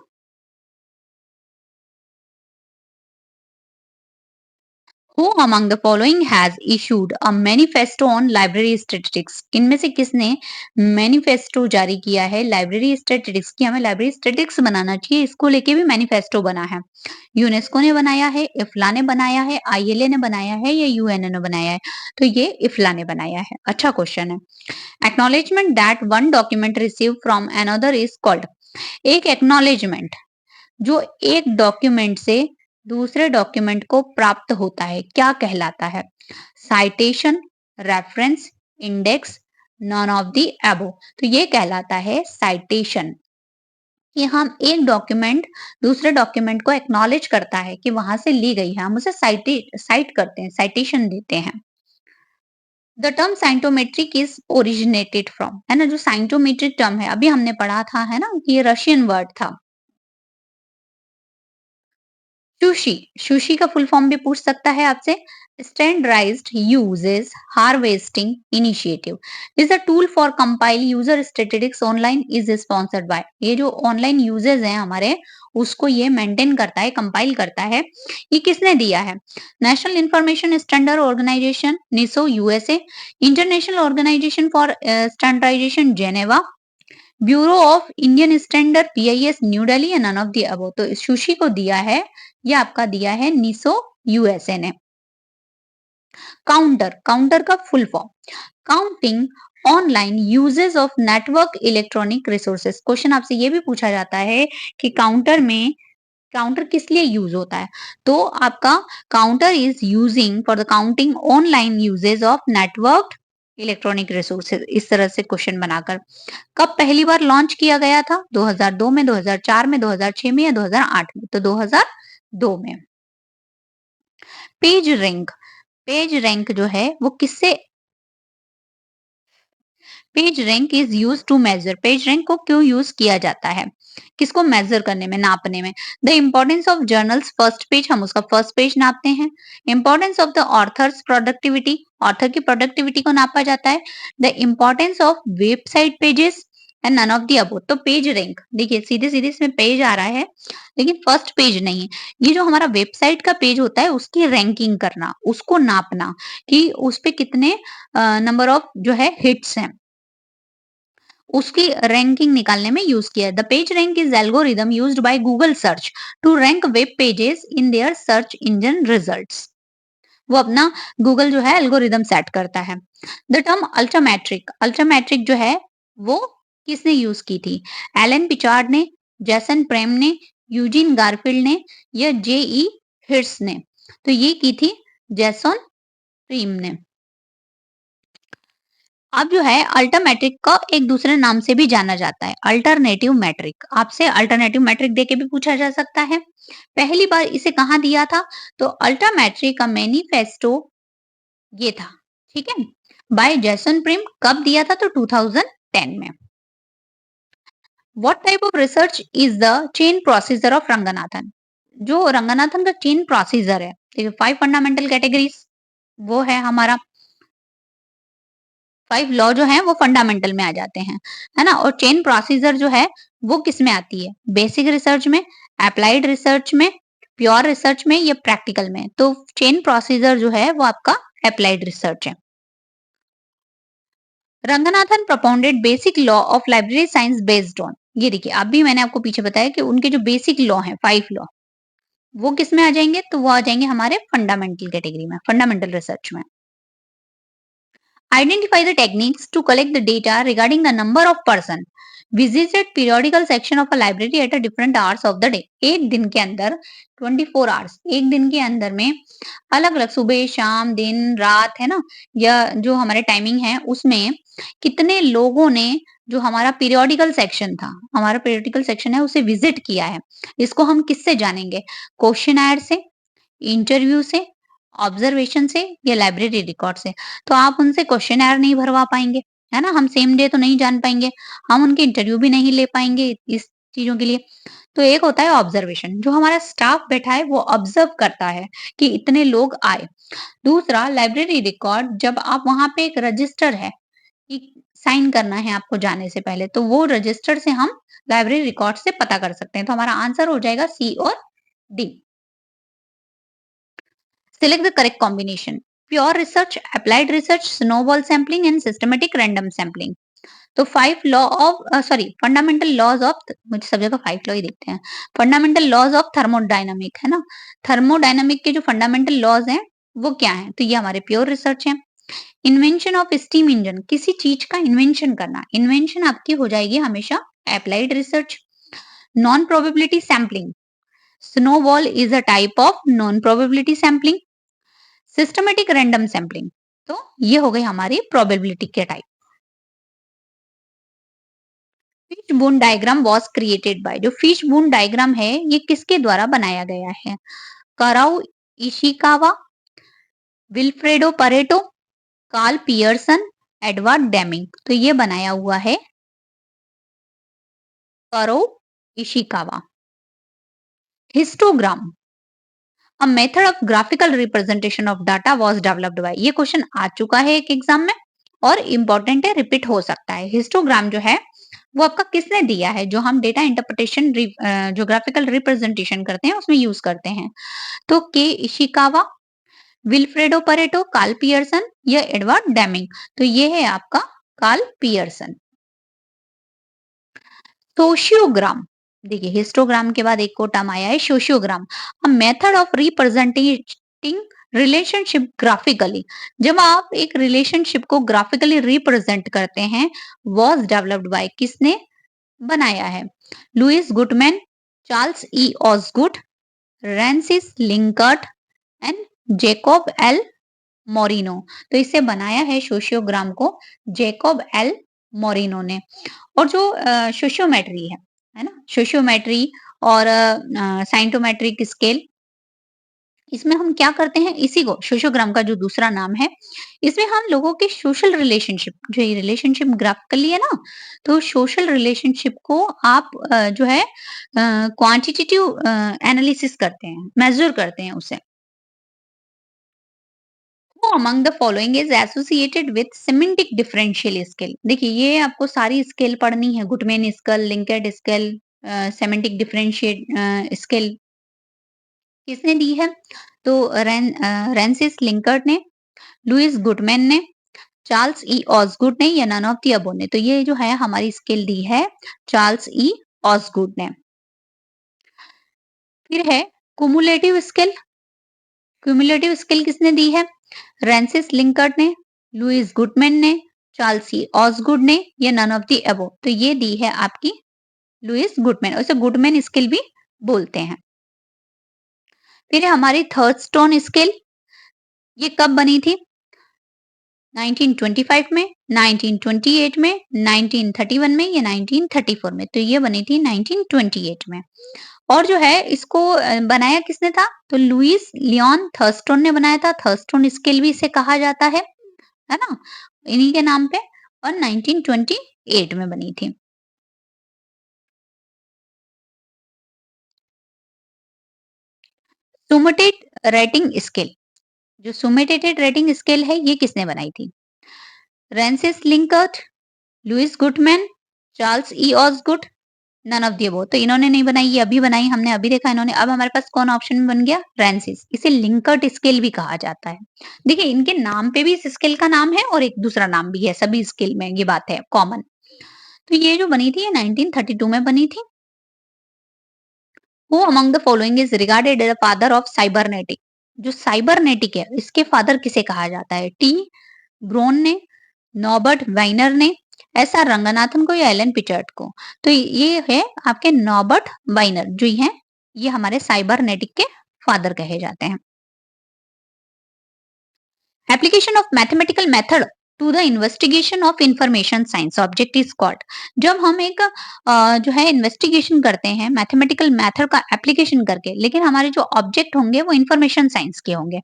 Who among the following has issued a manifesto on library statistics? इनमें से किसने मैनिफेस्टो जारी किया है लाइब्रेरी स्टैटिस्टिक्स की? हमें लाइब्रेरी स्टैटिस्टिक्स बनाना चाहिए, इसको लेके भी मैनिफेस्टो बना है। यूनेस्को ने बनाया है, इफ्ला ने बनाया है, आईएलए ने बनाया है, या यूएनओ ने बनाया है? तो ये इफ्ला ने बनाया है। अच्छा क्वेश्चन है। Acknowledgement that one document receive from another is called. एक एक्नॉलेजमेंट जो एक डॉक्यूमेंट से दूसरे डॉक्यूमेंट को प्राप्त होता है, क्या कहलाता है? Citation, reference, index, none of the एबो। तो ये कहलाता है साइटेशन, कि हम एक डॉक्यूमेंट दूसरे डॉक्यूमेंट को एक्नॉलेज करता है कि वहां से ली गई है, हम उसे साइट करते हैं, साइटेशन देते हैं। The term scientometric is originated from, है ना, जो साइंटोमेट्रिक टर्म है अभी हमने पढ़ा था, है ना, कि ये रशियन वर्ड था। सुशी, सुशी का फुल फॉर्म भी पूछ सकता है आपसे। Standardized usage harvesting initiative is a tool for compile user statistics online, is sponsored by. ये जो ऑनलाइन यूजर्स हैं हमारे, उसको ये मेंटेन करता है, कंपाइल करता है। ये किसने दिया है? National Information Standard Organization NISO USA, International Organization for Standardization Geneva, Bureau of Indian Standard BIS New Delhi, या नन ऑफ द अबव। तो सुशी को दिया है, ये आपका दिया है निसो यूएसए ने। काउंटर, काउंटर का full form counting online uses of network electronic resources. Question आपसे ये भी पूछा जाता है कि काउंटर में, काउंटर किस लिए यूज होता है? तो आपका counter is using for the counting online uses of network electronic resources. इस तरह से क्वेश्चन बनाकर। कब पहली बार लॉन्च किया गया था? 2002 में, 2004 में, 2006 में, या 2008 में? तो 2002 में। पेज रैंक, पेज रैंक जो है वो किससे, page rank is use to measure, page rank को क्यों यूज किया जाता है? किसको मेजर करने में, नापने में? The importance of journals first page, हम उसका फर्स्ट पेज नापते हैं। Importance of the authors productivity, author की प्रोडक्टिविटी को नापा जाता है। The importance of website pages and none of the above. तो पेज रैंक, देखिए सीधे सीधे इसमें पेज आ रहा है लेकिन फर्स्ट पेज नहीं है। ये जो हमारा वेबसाइट का पेज होता है उसकी रैंकिंग करना, उसको नापना कि उस पे कितने नंबर ऑफ जो है हिट्स हैं, उसकी रैंकिंग निकालने में यूज किया है। The page rank is algorithm used by Google search to rank web pages in their search engine results. वो अपना गूगल जो है एल्गोरिदम सेट करता है। द टर्म अल्ट्रामेट्रिक, अल्ट्रामेट्रिक जो है वो किसने यूज की थी? एलन पिचार्ड ने, जैसन प्रेम ने, यूजीन गारफील्ड ने, या जेई हिर्स ने? तो ये की थी जैसन प्रीम ने। अब जो है अल्टरमेट्रिक को एक दूसरे नाम से भी जाना जाता है, अल्टरनेटिव मैट्रिक। आपसे अल्टरनेटिव मैट्रिक देके भी पूछा जा सकता है। पहली बार इसे कहाँ दिया था? तो अल्टरमेट्रिक का मैनिफेस्टो ये था, ठीक है, बाय जैसन प्रिम। कब दिया था? तो 2010 में। What type of research is the chain procedure of Ranganathan? जो रंगनाथन का चेन प्रोसीजर है, देखिए 5 फंडामेंटल कैटेगरीज वो है हमारा, 5 लॉ जो है वो फंडामेंटल में आ जाते हैं, है ना? और चेन प्रोसीजर जो है वो किस में आती है? बेसिक रिसर्च में, अप्लाइड रिसर्च में, प्योर रिसर्च में, या प्रैक्टिकल में? तो चेन प्रोसीजर जो है वो आपका अप्लाइड रिसर्च है। Ranganathan propounded basic law of library science based on, ये देखिए अभी मैंने आपको पीछे बताया कि उनके जो बेसिक लॉ हैं 5 लॉ, वो किस में आ जाएंगे? तो वो आ जाएंगे हमारे फंडामेंटल कैटेगरी में, फंडामेंटल रिसर्च में। Identify the techniques to collect the data regarding the number of person visited periodical section of a library at a different hours of the day। एक दिन के अंदर 24 आवर्स, एक दिन के अंदर में अलग अलग सुबह शाम दिन रात, है ना, या जो हमारे टाइमिंग है उसमें कितने लोगों ने जो हमारा पीरियोडिकल सेक्शन था, हमारा पीरियोडिकल सेक्शन है उसे विजिट किया है। इसको हम किससे जानेंगे? क्वेश्चन से, इंटरव्यू से, ऑब्जर्वेशन से, या लाइब्रेरी रिकॉर्ड से? तो आप उनसे क्वेश्चनर नहीं भरवा पाएँगे, है ना? हम सेम डे तो नहीं जान पाएँगे, हम उनके इंटरव्यू भी नहीं ले पाएँगे इस चीज़ों के लिए। तो एक होता है ऑब्जर्वेशन, जो हमारा स्टाफ बैठा है वो ऑब्जर्व करता है कि इतने लोग आए। दूसरा लाइब्रेरी रिकॉर्ड, जब आप वहाँ पे एक रजिस्टर है कि साइन करना है आपको जाने से पहले, तो वो रजिस्टर से हम लाइब्रेरी रिकॉर्ड से पता कर सकते हैं। तो हमारा आंसर हो जाएगा सी और D. Select the correct combination. Pure research, applied research, snowball sampling and systematic random sampling. तो 5 law of sorry fundamental laws of, मुझे सब जगह 5 लॉ ही दिखते हैं। फंडामेंटल लॉज ऑफ थर्मोडायनामिक, है ना? थर्मोडायनामिक के जो फंडामेंटल लॉज हैं वो क्या हैं? तो ये हमारे प्योर रिसर्च हैं। इन्वेंशन ऑफ स्टीम इंजन, किसी चीज का इन्वेंशन करना, इन्वेंशन आपकी हो जाएगी हमेशा applied research. Non probability sampling, snowball is a type of non probability sampling. Systematic random sampling, तो ये हो गई हमारी प्रोबेबिलिटी के type. Fish bone diagram was created by, जो फिश बोन डायग्राम है ये किसके द्वारा बनाया गया है? Kaoru Ishikawa, Vilfredo Pareto, Karl Pearson, Edward Deming. तो ये बनाया हुआ है Kaoru Ishikawa. Histogram, a method of graphical representation of data was developed by. ये क्वेश्चन आ चुका है एक एग्जाम में और इम्पोर्टेंट है, रिपीट हो सकता है। हिस्टोग्राम जो है वो आपका किसने दिया है, जो हम डेटा इंटरप्रिटेशन जो ग्राफिकल रिप्रेजेंटेशन करते हैं उसमें यूज करते हैं। तो K Ishikawa, Vilfredo Pareto, Karl Pearson या एडवर्ड डेमिंग। तो ये है आपका कार्ल पियर्सन। सोशियोग्राम, देखिए हिस्टोग्राम के बाद एक और टर्म आया है sociogram, a method of representing relationship graphically. जब आप एक रिलेशनशिप को ग्राफिकली रिप्रेजेंट करते हैं, वॉज डेवलप्ड बाय, किसने बनाया है? Louis Guttman, Charles E Osgood, Francis Likert and Jacob L Moreno. तो इसे बनाया है सोशियोग्राम को जेकोब एल मोरिनो ने। और जो सोशियोमेट्री है ना, सोशियोमेट्री और साइंटोमेट्रिक स्केल, इसमें हम क्या करते हैं, इसी को सोशियोग्राम का जो दूसरा नाम है, इसमें हम लोगों के सोशल रिलेशनशिप, जो ये रिलेशनशिप ग्राफिकली है ना, तो सोशल रिलेशनशिप को आप जो है क्वांटिटेटिव एनालिसिस करते हैं, मेजर करते हैं उसे। Who among the following is associated with semantic differential scale? देखिए ये आपको सारी स्केल पढ़नी है, Guttman scale, Likert scale, semantic differentiate scale किसने दी है? तो रेंसिस लिंकर्ट ने, लुइस गुटमैन ने, चार्ल्स ई ऑसगुड ने या नन ऑफ दी अबोव ने। तो ये जो है हमारी स्केल दी है चार्ल्स ई ऑसगुड ने। फिर है कुमुलेटिव स्केल, क्यूमुलेटिव स्केल किसने दी है? फ्रांसिस लिंकर्ट ने, लुइस गुटमैन ने, चार्ल्स ई ऑसगुड ने या नन ऑफ द अबव। तो ये दी है आपकी लुइस गुटमैन, और इसे गुटमैन स्केल भी बोलते हैं। फिर है हमारी थर्डस्टोन स्केल, ये कब बनी थी? 1925 में, 1928 में, 1931 में या 1934 में। तो ये बनी थी 1928 में। और जो है इसको बनाया किसने था? तो लुइस लियोन थर्स्टोन ने बनाया था। थर्स्टोन स्केल भी इसे कहा जाता है ना, इन्हीं के नाम पे, और 1928 में बनी थी। सुमेटेड रेटिंग स्केल, जो सुमेटेड रेटिंग स्केल है ये किसने बनाई थी? Francis Likert, Louis Guttman, Charles E Osgood, none of the above. तो इन्होंने नहीं बनाई, ये अभी बनाई, हमने अभी देखा इन्होंने। अब हमारे पास कौन ऑप्शन में बन गया? फ्रांसिस। इसे लिंकर्ट स्केल भी कहा जाता है। देखिए इनके नाम पे भी इस स्केल का नाम है और एक दूसरा नाम भी है, सभी स्केल में ये बात है कॉमन। तो ये जो बनी थी ये 1932 में बनी थी। Who among the following is regarded as the father of cybernetic? जो साइबरनेटिक है इसके फादर किसे कहा जाता है? टी ब्रोन ने, नॉबर्ट वाइनर ने, एस आर रंगनाथन को या एलन पिचर्ड को? तो ये है आपके नॉबर्ट वाइनर, जो है ये हमारे साइबरनेटिक के फादर कहे जाते हैं। Application of mathematical method to the investigation of information science object is called. जब हम एक जो है इन्वेस्टिगेशन करते हैं मैथमेटिकल मेथड का एप्लीकेशन करके, लेकिन हमारे जो ऑब्जेक्ट होंगे वो इंफॉर्मेशन साइंस के होंगे,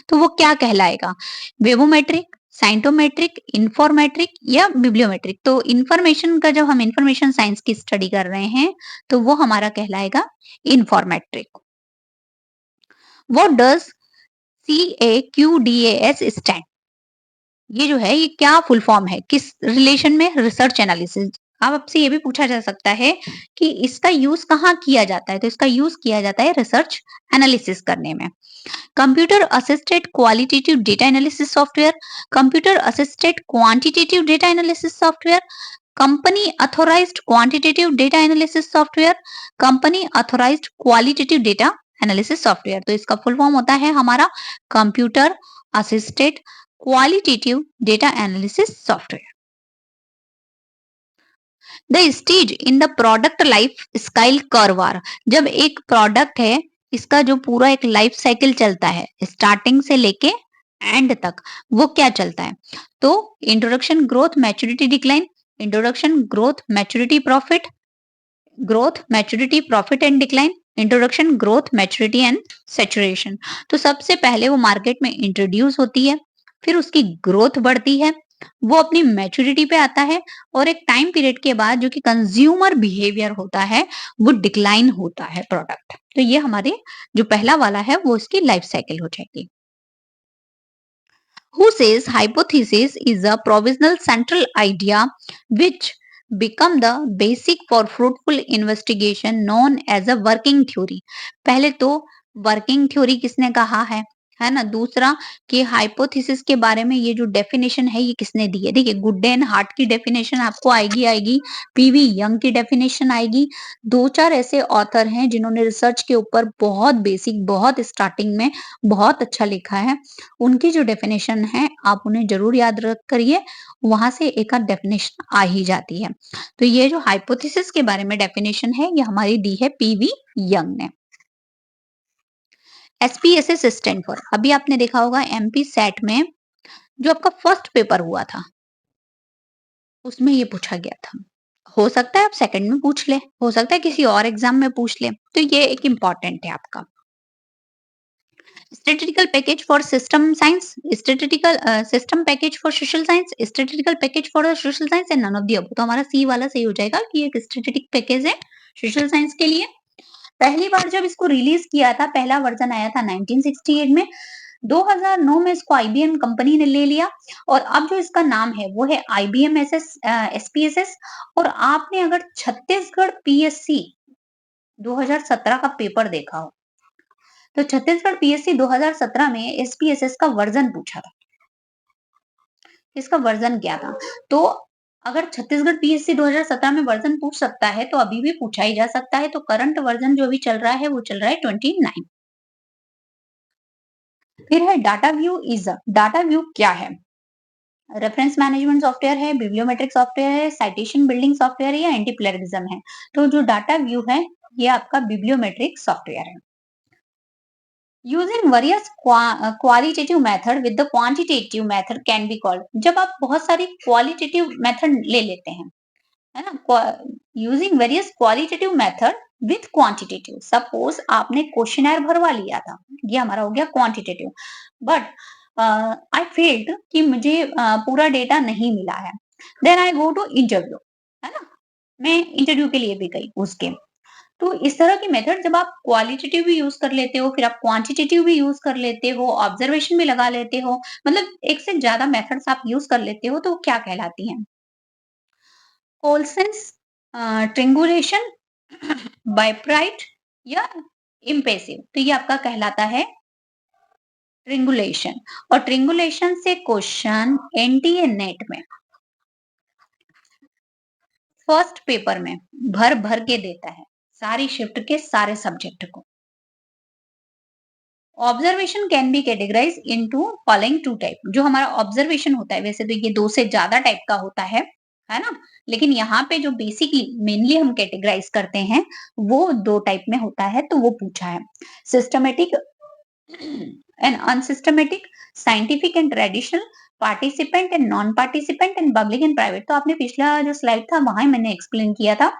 तो वो क्या कहलाएगा? वेवोमेट्रिक, साइंटोमेट्रिक, इंफॉर्मेट्रिक या बिब्लियोमेट्रिक? तो इंफॉर्मेशन का, जब हम इंफॉर्मेशन साइंस की स्टडी कर रहे हैं तो वो हमारा कहलाएगा informetric. What does CAQDAS stand? ये जो है ये क्या फुल फॉर्म है, किस रिलेशन में? Research analysis. अब आपसे ये भी पूछा जा सकता है कि इसका यूज कहाँ किया जाता है, तो इसका यूज किया जाता है रिसर्च एनालिसिस करने में। Computer assisted qualitative data analysis software, computer assisted quantitative data analysis software, company authorized quantitative data analysis software, company authorized qualitative data analysis software. तो इसका फुल फॉर्म होता है हमारा computer assisted qualitative data analysis software. The stage in the product life cycle curve are. जब एक product है इसका जो पूरा एक लाइफ साइकिल चलता है स्टार्टिंग से लेके एंड तक, वो क्या चलता है? तो introduction, growth, maturity, decline, introduction, growth, maturity, profit, growth, maturity, profit and decline, introduction, growth, maturity and saturation. तो सबसे पहले वो मार्केट में इंट्रोड्यूस होती है, फिर उसकी ग्रोथ बढ़ती है, वो अपनी मैच्योरिटी पे आता है और एक टाइम पीरियड के बाद जो कि कंज्यूमर बिहेवियर होता है, वो डिक्लाइन होता है प्रोडक्ट। तो ये हमारे जो पहला वाला है वो इसकी लाइफ साइकिल हो जाएगी। Who says hypothesis is a provisional central idea which become the basic for fruitful investigation known as a working theory। पहले तो वर्किंग थ्योरी किसने कहा है ना? दूसरा कि हाइपोथेसिस के बारे में ये जो डेफिनेशन है ये किसने दी है? देखिए, गुड एंड हार्ट की डेफिनेशन आपको आएगी, पीवी यंग की डेफिनेशन आएगी। 2-4 ऐसे ऑथर हैं जिन्होंने रिसर्च के ऊपर बहुत बेसिक, बहुत स्टार्टिंग में बहुत अच्छा लिखा है। उनकी जो डेफिनेशन है आप उन्हें ज़रूर याद रख करिए, वहाँ से एक आध डेफिनेशन आ ही जाती है। तो ये जो हाइपोथेसिस के बारे में डेफिनेशन है, ये हमारी दी है पीवी यंग ने। एसपीएसएस स्टैंड फॉर, अभी आपने देखा होगा एमपी सेट में जो आपका फर्स्ट पेपर हुआ था, उसमें ये पूछा गया था। हो सकता है आप सेकंड में पूछ ले, हो सकता है किसी और एग्जाम में पूछ ले, तो ये एक इम्पोर्टेंट है आपका। Statistical package for system science, statistical system package for social science, statistical package for the social science and none of the above। तो हमारा सी वाला सही हो जाएगा कि ये एक स्टैटिस्टिक पैकेज है सोशल साइंस के लिए। पहली बार जब इसको रिलीज किया था, पहला वर्जन आया था 1968 में। 2009 में इसको आईबीएम कंपनी ने ले लिया और अब जो इसका नाम है वो है आईबीएम एसपीएसएस। और आपने अगर छत्तीसगढ़ पीएससी 2017 का पेपर देखा हो, तो छत्तीसगढ़ पीएससी 2017 में एसपीएसएस का वर्जन पूछा था। इसका वर्जन क्या था? तो अगर छत्तीसगढ़ पीएससी 2017 में वर्जन पूछ सकता है तो अभी भी पूछा ही जा सकता है। तो करंट वर्जन जो अभी चल रहा है वो चल रहा है 29। फिर है data view is, data view क्या है? रेफरेंस मैनेजमेंट सॉफ्टवेयर है, बिब्लियोमेट्रिक सॉफ्टवेयर है, साइटेशन बिल्डिंग सॉफ्टवेयर है या एंटी प्लेगरिज्म है? तो जो डाटा व्यू है ये आपका बिब्लियोमेट्रिक सॉफ्टवेयर है। Using various qualitative method with the quantitative method can be called। जब आप बहुत सारी qualitative method ले लेते हैं, है ना? Using various qualitative method with quantitative. Suppose आपने क्वेश्चनर भरवा लिया था, ये हमारा हो गया क्वांटिटेटिव। बट आई फील्ड कि मुझे पूरा डेटा नहीं मिला है, then I go to interview, है ना? मैं इंटरव्यू के लिए भी गई उसके। तो इस तरह की मेथड जब आप क्वालिटेटिव भी यूज कर लेते हो, फिर आप क्वांटिटेटिव भी यूज कर लेते हो, ऑब्जर्वेशन भी लगा लेते हो, मतलब एक से ज्यादा मेथड्स आप यूज कर लेते हो, तो वो क्या कहलाती हैं? कोलसेंस, ट्रिंगुलेशन, बाइप्राइट या इम्पेसिव। तो ये आपका कहलाता है ट्रिंगुलेशन। और ट्रिंगुलेशन से क्वेश्चन एनटीए नेट में फर्स्ट पेपर में भर भर के देता है, सारी शिफ्ट के सारे सब्जेक्ट को। Observation can be categorize into following two type. जो हमारा ऑब्जर्वेशन होता है, वैसे तो ये 2 से ज्यादा टाइप का होता है ना? लेकिन यहाँ पे जो बेसिकली मेनली हम कैटेगराइज करते हैं वो 2 टाइप में होता है, तो वो पूछा है। Systematic and unsystematic, scientific and traditional, participant and non participant and public and private. तो आपने पिछला जो स्लाइड था वहां मैंने एक्सप्लेन किया था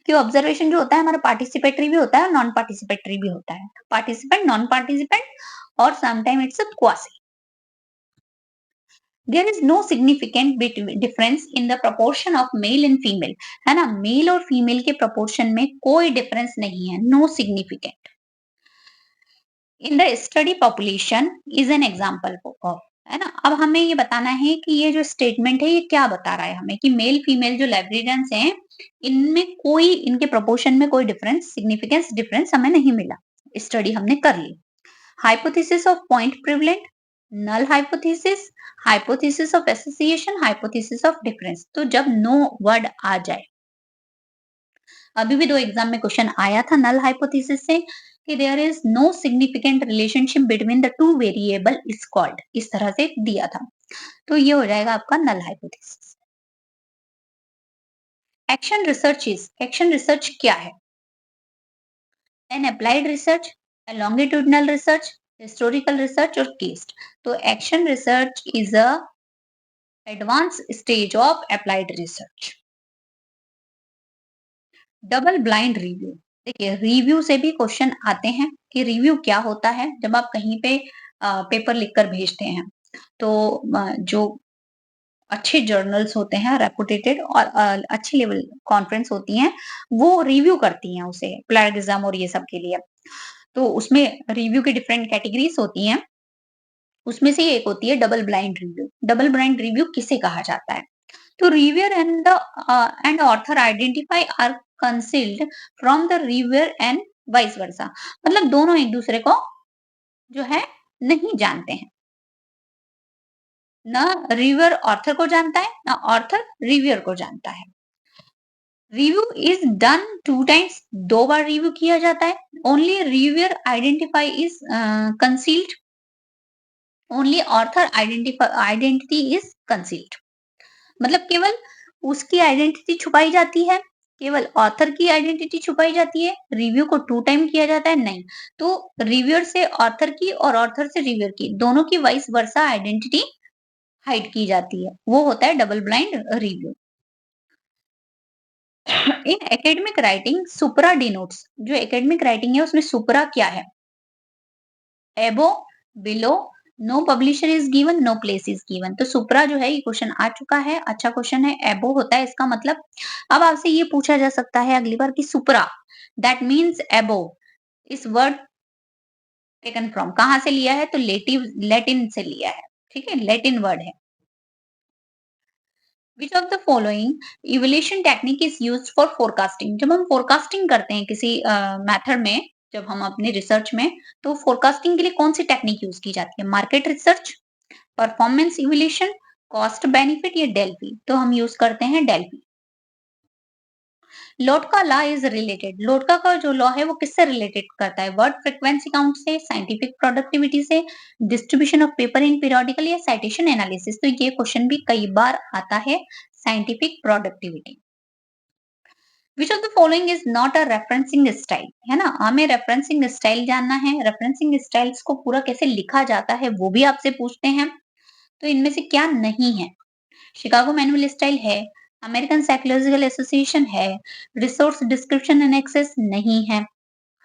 कि ऑब्जर्वेशन जो होता है हमारा पार्टिसिपेटरी भी होता है और नॉन पार्टिसिपेटरी भी होता है। पार्टिसिपेंट, नॉन पार्टिसिपेंट और sometime it's a quasi. There is no significant difference in the proportion of male and female, है ना? मेल और फीमेल के प्रोपोर्शन में कोई डिफरेंस नहीं है, no significant. In the study population is an example of, है ना? अब हमें ये बताना है कि ये जो स्टेटमेंट है ये क्या बता रहा है हमें कि मेल फीमेल जो लाइब्रेरियंस हैं इनमें कोई, इनके प्रोपोर्शन में कोई डिफरेंस, सिग्निफिकेंस डिफरेंस हमें नहीं मिला। स्टडी हमने कर ली। Hypothesis of point prevalent, null hypothesis, hypothesis of association, hypothesis of difference. तो जब नो वर्ड आ जाए, अभी भी 2 एग्जाम में क्वेश्चन आया था नल हाइपोथेसिस से कि there is no significant relationship between the two variable is called, इस तरह से दिया था। तो ये हो जाएगा आपका null hypothesis. Action research is, action research क्या है? An applied research, longitudinal research, historical research और केस। तो action research is a advance stage of applied research. Double blind review, देखिए रिव्यू से भी क्वेश्चन आते हैं कि रिव्यू क्या होता है जब आप कहीं पे पेपर लिखकर भेजते हैं। तो जो अच्छे जर्नल्स होते हैं रेपुटेटेड और अच्छी लेवल कॉन्फ्रेंस होती हैं, वो रिव्यू करती हैं उसे प्लेगरिज्म और ये सब के लिए। तो उसमें रिव्यू की डिफरेंट कैटेगरीज होती हैं, उसमें से एक होती है double blind review. Double blind review किसे कहा जाता है? तो reviewer and author identify our concealed from the reviewer and vice versa. मतलब दोनों एक दूसरे को जो है नहीं जानते हैं। ना रिव्यूअर ऑथर को जानता है, ना ऑथर रिव्यूअर को जानता है। Review is done two times, दो बार रिव्यू किया जाता है। Only reviewer identify is concealed, only author identity is concealed. मतलब केवल उसकी आइडेंटिटी छुपाई जाती है, केवल ऑथर की आइडेंटिटी छुपाई जाती है। रिव्यू को टू टाइम किया जाता है नहीं। तो रिव्यूअर से ऑथर की और ऑथर से रिव्यूअर की दोनों की वाइस वर्सा आइडेंटिटी हाइड की जाती है, वो होता है double blind review. In academic writing supra denotes, जो एकेडमिक राइटिंग है उसमें सुपरा क्या है? Above, below, no publisher is given, no place is given. तो सुपरा जो है ये क्वेश्चन आ चुका है, अच्छा क्वेश्चन है। एबो होता है इसका मतलब। अब आपसे ये पूछा जा सकता है अगली बार कि सुपरा दैट मीन्स एबो, इस वर्ड टेकन फ्रॉम कहाँ से लिया है? तो लेटिव लैटिन से लिया है। ठीक है, लैटिन वर्ड है। विच of the following evaluation technique is used for forecasting? जब हम फोरकास्टिंग करते हैं किसी मेथड में, जब हम अपने रिसर्च में, तो फोरकास्टिंग के लिए कौन सी टेक्निक यूज की जाती है? Market research, performance evaluation, cost benefit या डेल्फी? तो हम यूज करते हैं डेल्फी। लोटका लॉ इज रिलेटेड, लोटका का जो लॉ है वो किससे रिलेटेड करता है? वर्ड फ्रीक्वेंसी काउंट से, साइंटिफिक प्रोडक्टिविटी से, distribution of paper in periodical या साइटेशन एनालिसिस? तो ये क्वेश्चन भी कई बार आता है, scientific productivity. Which of the following is not a referencing style? है ना, हमें रेफरेंसिंग स्टाइल जानना है। रेफरेंसिंग स्टाइल्स को पूरा कैसे लिखा जाता है वो भी आपसे पूछते हैं। तो इनमें से क्या नहीं है? शिकागो मैनुअल स्टाइल है, अमेरिकन साइकोलॉजिकल एसोसिएशन है, रिसोर्स डिस्क्रिप्शन एंड एक्सेस नहीं है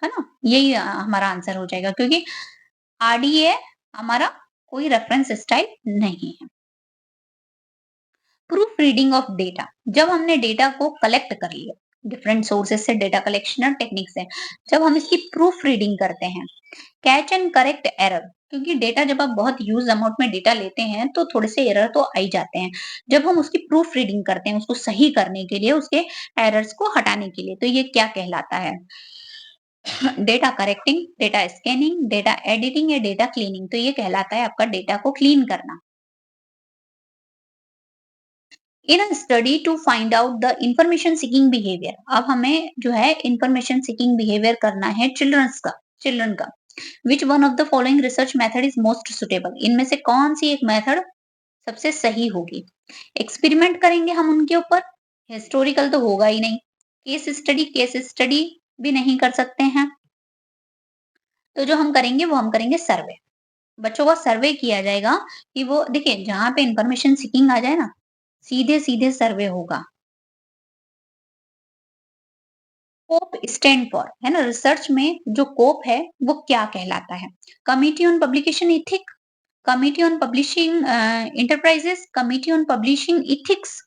ना? यही हमारा आंसर हो जाएगा, क्योंकि आरडीए हमारा कोई रेफरेंस स्टाइल नहीं है। प्रूफ रीडिंग ऑफ डेटा, जब हमने डेटा को कलेक्ट कर लिया डिफरेंट सोर्सेज से, डेटा कलेक्शन टेक्निक से, जब हम इसकी प्रूफ रीडिंग करते हैं, कैच एंड करेक्ट एरर, क्योंकि डेटा जब आप बहुत ह्यूज अमाउंट में डेटा लेते हैं तो थोड़े से एरर तो आ ही जाते हैं। जब हम उसकी प्रूफ रीडिंग करते हैं उसको सही करने के लिए, उसके एरर्स को हटाने के लिए, तो ये क्या कहलाता है? Data correcting, data scanning, data editing या डेटा क्लीनिंग? तो ये कहलाता है आपका डेटा को क्लीन करना। In a study to find out the information seeking behaviour, अब हमें जो है इंफॉर्मेशन सीकिंग बिहेवियर करना है चिल्ड्रन का। Which one of the following research method is most suitable? इनमें से कौन सी एक मेथड सबसे सही होगी? एक्सपेरिमेंट करेंगे हम उनके ऊपर, हिस्टोरिकल तो होगा ही नहीं। केस स्टडी भी नहीं कर सकते हैं। तो जो हम करेंगे वो हम करेंगे सर्वे। बच्चों का सर्वे किया जाएगा कि वो देखिए जहाँ पे इंफॉर्मेशन सीकिंग आ जाए ना, सीधे सीधे सर्वे होगा। कोप स्टैंड फॉर, है ना, रिसर्च में जो कोप है वो क्या कहलाता है? Committee on publication ethic, committee on publishing enterprises, committee on publishing ethics,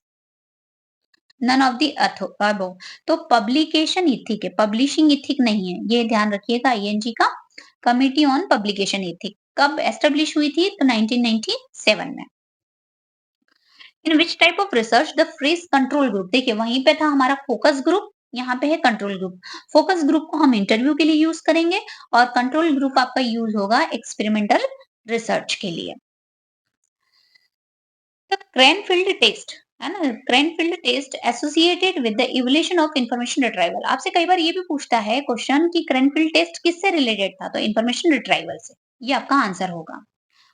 none of the above. तो पब्लिकेशन इथिक है, पब्लिशिंग इथिक नहीं है, ये ध्यान रखिएगा आईएनजी का। कमिटी ऑन पब्लिकेशन इथिक कब एस्टेब्लिश हुई थी? तो 1997 में। In which type of research the phrase control group, देखिए वहीं पे था हमारा फोकस ग्रुप, यहाँ पे है कंट्रोल ग्रुप। फोकस ग्रुप को हम इंटरव्यू के लिए यूज करेंगे और कंट्रोल ग्रुप आपका यूज होगा एक्सपेरिमेंटल रिसर्च के लिए। द क्रेनफील्ड टेस्ट, है ना, Cranfield test associated with the evolution of information retrieval. आपसे कई बार ये भी पूछता है क्वेश्चन कि क्रेनफील्ड टेस्ट किससे रिलेटेड था? तो इंफॉर्मेशन रिट्राइवल से, ये आपका आंसर होगा।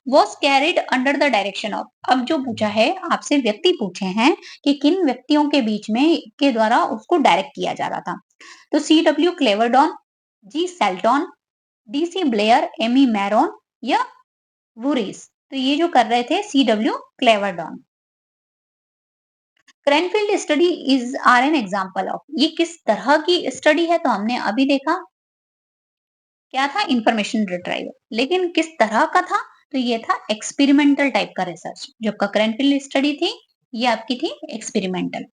Was carried under the direction of, अब जो पूछा है आपसे, व्यक्ति पूछे हैं कि किन व्यक्तियों के बीच में के द्वारा उसको डायरेक्ट किया जा रहा था? तो C W Cleverdon, G Salton, D C Blair, M E Maron या वुरिस? तो ये जो कर रहे थे C W Cleverdon. Cranfield study is are an example of, ये किस तरह की स्टडी है? तो हमने अभी देखा क्या था, इंफॉर्मेशन रिट्राइवल, लेकिन किस तरह का था? तो ये था एक्सपेरिमेंटल टाइप का रिसर्च। जो आपका करंट फील्ड स्टडी थी, ये आपकी थी experimental.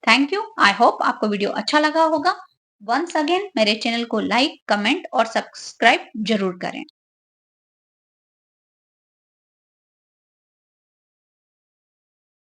Thank you. I hope आपको वीडियो अच्छा लगा होगा। वंस अगेन मेरे चैनल को लाइक, कमेंट और सब्सक्राइब जरूर करें।